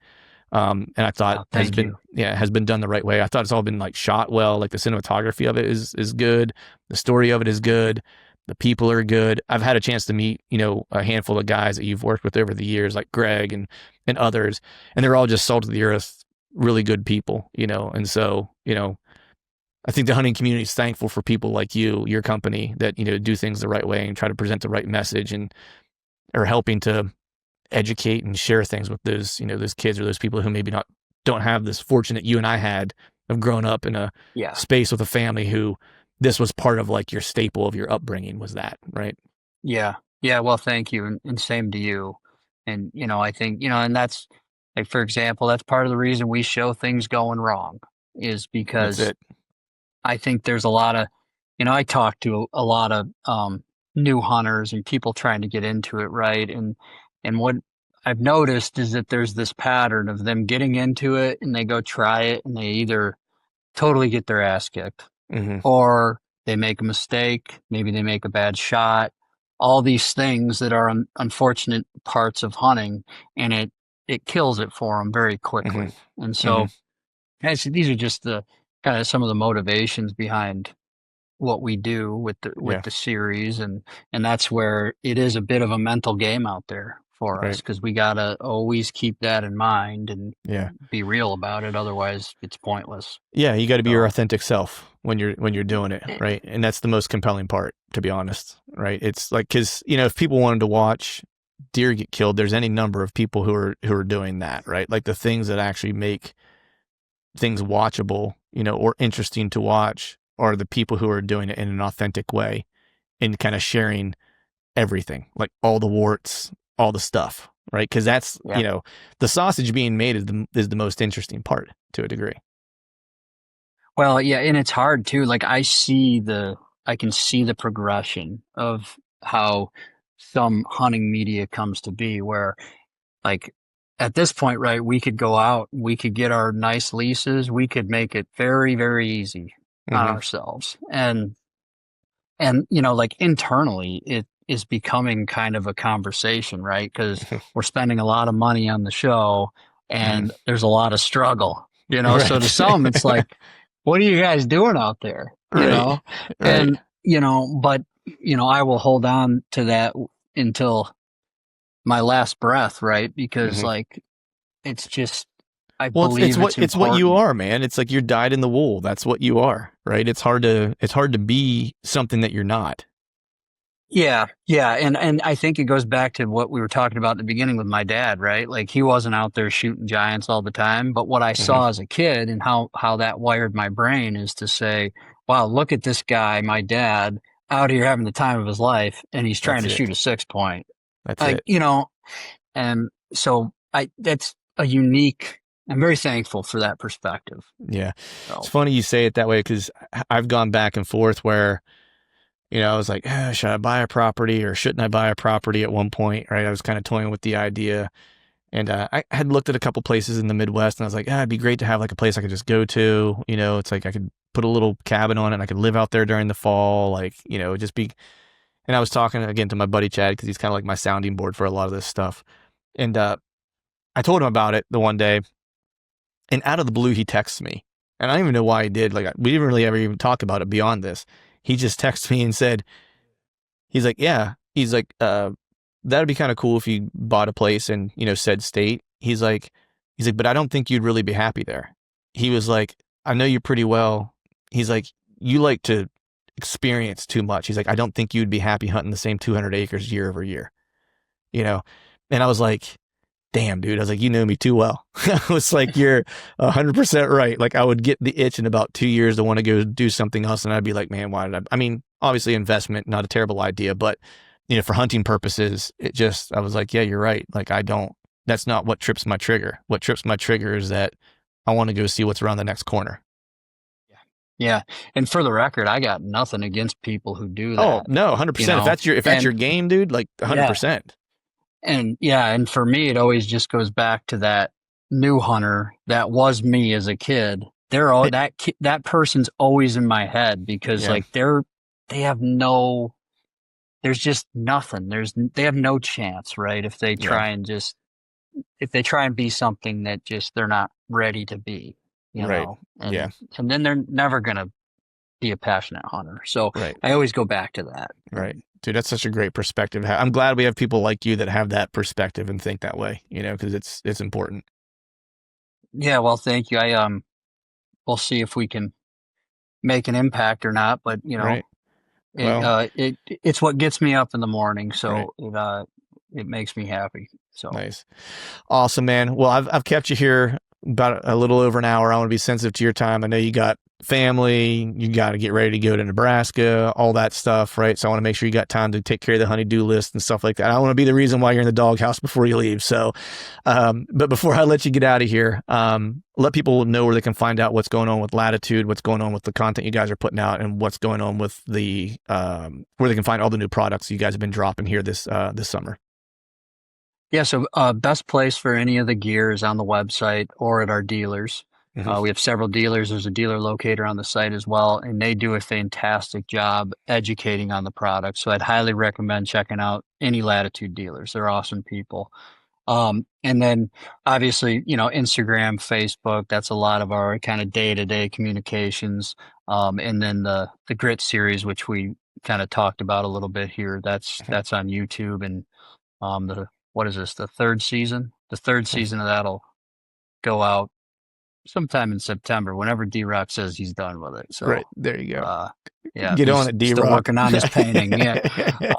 And I thought Oh, thank you. has been done the right way. I thought it's all been like shot well. Like the cinematography of it is good. The story of it is good. The people are good. I've had a chance to meet, a handful of guys that you've worked with over the years, like Greg and others, and they're all just salt of the earth, really good people, and so, I think the hunting community is thankful for people like you, your company, that, do things the right way and try to present the right message, and are helping to educate and share things with those, those kids or those people who maybe don't have this fortune that you and I had of growing up in a Yeah, space with a family who this was part of like your staple of your upbringing, was that, right? yeah, yeah. Well, thank you, and same to you. And I think and that's Like, for example, that's part of the reason we show things going wrong is That's because it. I think there's a lot of, I talk to a lot of new hunters and people trying to get into it, right? And what I've noticed is that there's this pattern of them getting into it and they go try it and they either totally get their ass kicked Hmm. or they make a mistake, maybe they make a bad shot, all these things that are unfortunate parts of hunting, and it kills it for them very Hmm. quickly. And Hmm. so, these are just the kind of some of the motivations behind what we do with Yeah. the series, and that's where it is a bit of a mental game out there for us Right. because we gotta always keep that in mind and Yeah. be real about it. Otherwise, it's pointless. Yeah. You got to be your So, authentic self when you're doing it. Right. And that's the most compelling part, to be honest. Right. It's like, cause if people wanted to watch deer get killed, there's any number of people who are doing that. Right. Like the things that actually make things watchable, or interesting to watch are the people who are doing it in an authentic way and kind of sharing everything, like all the warts, all the stuff, right? Because that's, yeah. the sausage being made is the most interesting part to a degree. Well, yeah, and it's hard too. Like I can see the progression of how some hunting media comes to be where like at this point, right, we could go out, we could get our nice leases, we could make it very, very easy on Mm-hmm. ourselves. And like internally it is becoming kind of a conversation, right? Because we're spending a lot of money on the show Mm-hmm. and there's a lot of struggle, so to Right. some it's like, what are you guys doing out there, Right. Right. and but I will hold on to that until my last breath, right? Because Mm-hmm. like it's just, I Well, believe it's it's what you important. are, man. It's like you're dyed in the wool. That's what you are, right? It's hard to be something that you're not. Yeah, yeah, and I think it goes back to what we were talking about at the beginning with my dad, right? Like he wasn't out there shooting giants all the time, but what I Mm-hmm. saw as a kid and how that wired my brain is to say, "Wow, look at this guy, my dad, out here having the time of his life, and he's trying That's to it. shoot a 6 point." That's Like, it. and so I that's a unique. I'm very thankful for that perspective. Yeah. It's So, funny you say it that way because I've gone back and forth where, I was like, should I buy a property or shouldn't I buy a property at one point, right? I was kind of toying with the idea. And I had looked at a couple places in the Midwest and I was like, it'd be great to have like a place I could just go to. It's like I could put a little cabin on it and I could live out there during the fall, like, just be. And I was talking again to my buddy Chad because he's kind of like my sounding board for a lot of this stuff. And I told him about it the one day. And out of the blue, he texts me. And I don't even know why he did. Like, we didn't really ever even talk about it beyond this. He just texted me and said, he's like, yeah. He's like, that'd be kind of cool if you bought a place in, said state. He's like, but I don't think you'd really be happy there. He was like, I know you pretty well. He's like, you like to experience too much. He's like, I don't think you'd be happy hunting the same 200 acres year over year, you know? And I was like, damn, dude. I was like, you know me too well. I was like, you're 100% right. Like I would get the itch in about 2 years to want to go do something else. And I'd be like, man, why did I mean, obviously investment, not a terrible idea, but for hunting purposes, I was like, yeah, you're right. Like that's not what trips my trigger. What trips my trigger is that I want to go see what's around the next corner. yeah. And for the record, I got nothing against people who do Oh that, no, 100%. If that's your game, dude, like yeah, 100%. and for me, it always just goes back to that new hunter that was me as a kid. That person's always in my head because Yeah. like they have no, there's just nothing. They have no chance, right? Yeah. If they try and be something that just they're not ready to be, Right. Yeah. and then they're never gonna be a passionate hunter. So Right. I always go back to that. Right. Dude, that's such a great perspective. I'm glad we have people like you that have that perspective and think that way, because it's important. Yeah, well, thank you. We'll see if we can make an impact or not, but Right. Well, it's what gets me up in the morning, right. so it makes me happy. So Nice. Awesome, man. Well, I've kept you here about a little over an hour. I want to be sensitive to your time. I know you got family, you got to get ready to go to Nebraska, all that stuff, right? So I want to make sure you got time to take care of the honey-do list and stuff like that. I don't want to be the reason why you're in the doghouse before you leave. So, but before I let you get out of here, let people know where they can find out what's going on with Latitude, what's going on with the content you guys are putting out, and what's going on with the where they can find all the new products you guys have been dropping here this summer. Yeah, so best place for any of the gear is on the website or at our dealers. We have several dealers. There's a dealer locator on the site as well, and they do a fantastic job educating on the product. So I'd highly recommend checking out any Latitude dealers. They're awesome people. And then obviously, Instagram, Facebook, that's a lot of our kind of day-to-day communications. And then the Grit series, which we kind of talked about a little bit here, that's on YouTube. And what is this, the third season? The third season of that'll go out sometime in September, whenever D-Rock says he's done with it. So right, there you go. Yeah, get on it, D-Rock. Still working on his painting. Yeah.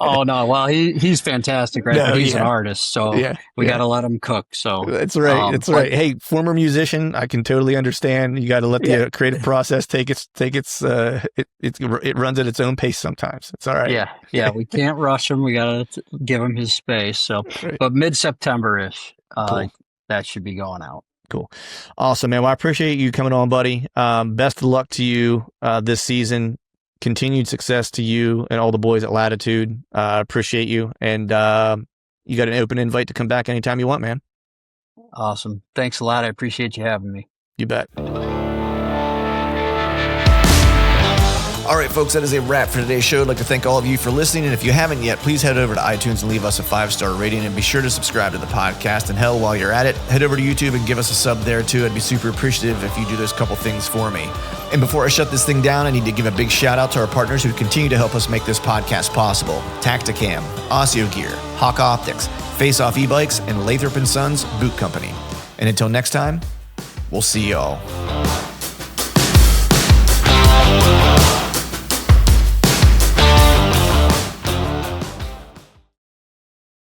Oh no, well he's fantastic, right? But he's an artist, so we got to let him cook. So that's right. That's right. Hey, former musician, I can totally understand. You got to let the creative process it runs at its own pace sometimes. It's all right. Yeah. We can't rush him. We got to give him his space. So, but mid-September-ish, cool. That should be going out. Cool. Awesome, man. Well, I appreciate you coming on, buddy. Best of luck to you this season. Continued success to you and all the boys at Latitude. Appreciate you. And you got an open invite to come back anytime you want, man. Awesome. Thanks a lot. I appreciate you having me. You bet. All right, folks, that is a wrap for today's show. I'd like to thank all of you for listening. And if you haven't yet, please head over to iTunes and leave us a 5-star rating. And be sure to subscribe to the podcast. And hell, while you're at it, head over to YouTube and give us a sub there too. I'd be super appreciative if you do those couple things for me. And before I shut this thing down, I need to give a big shout out to our partners who continue to help us make this podcast possible. Tacticam, Asio Gear, Hawk Optics, Face Off E-Bikes, and Lathrop & Sons Boot Company. And until next time, we'll see y'all.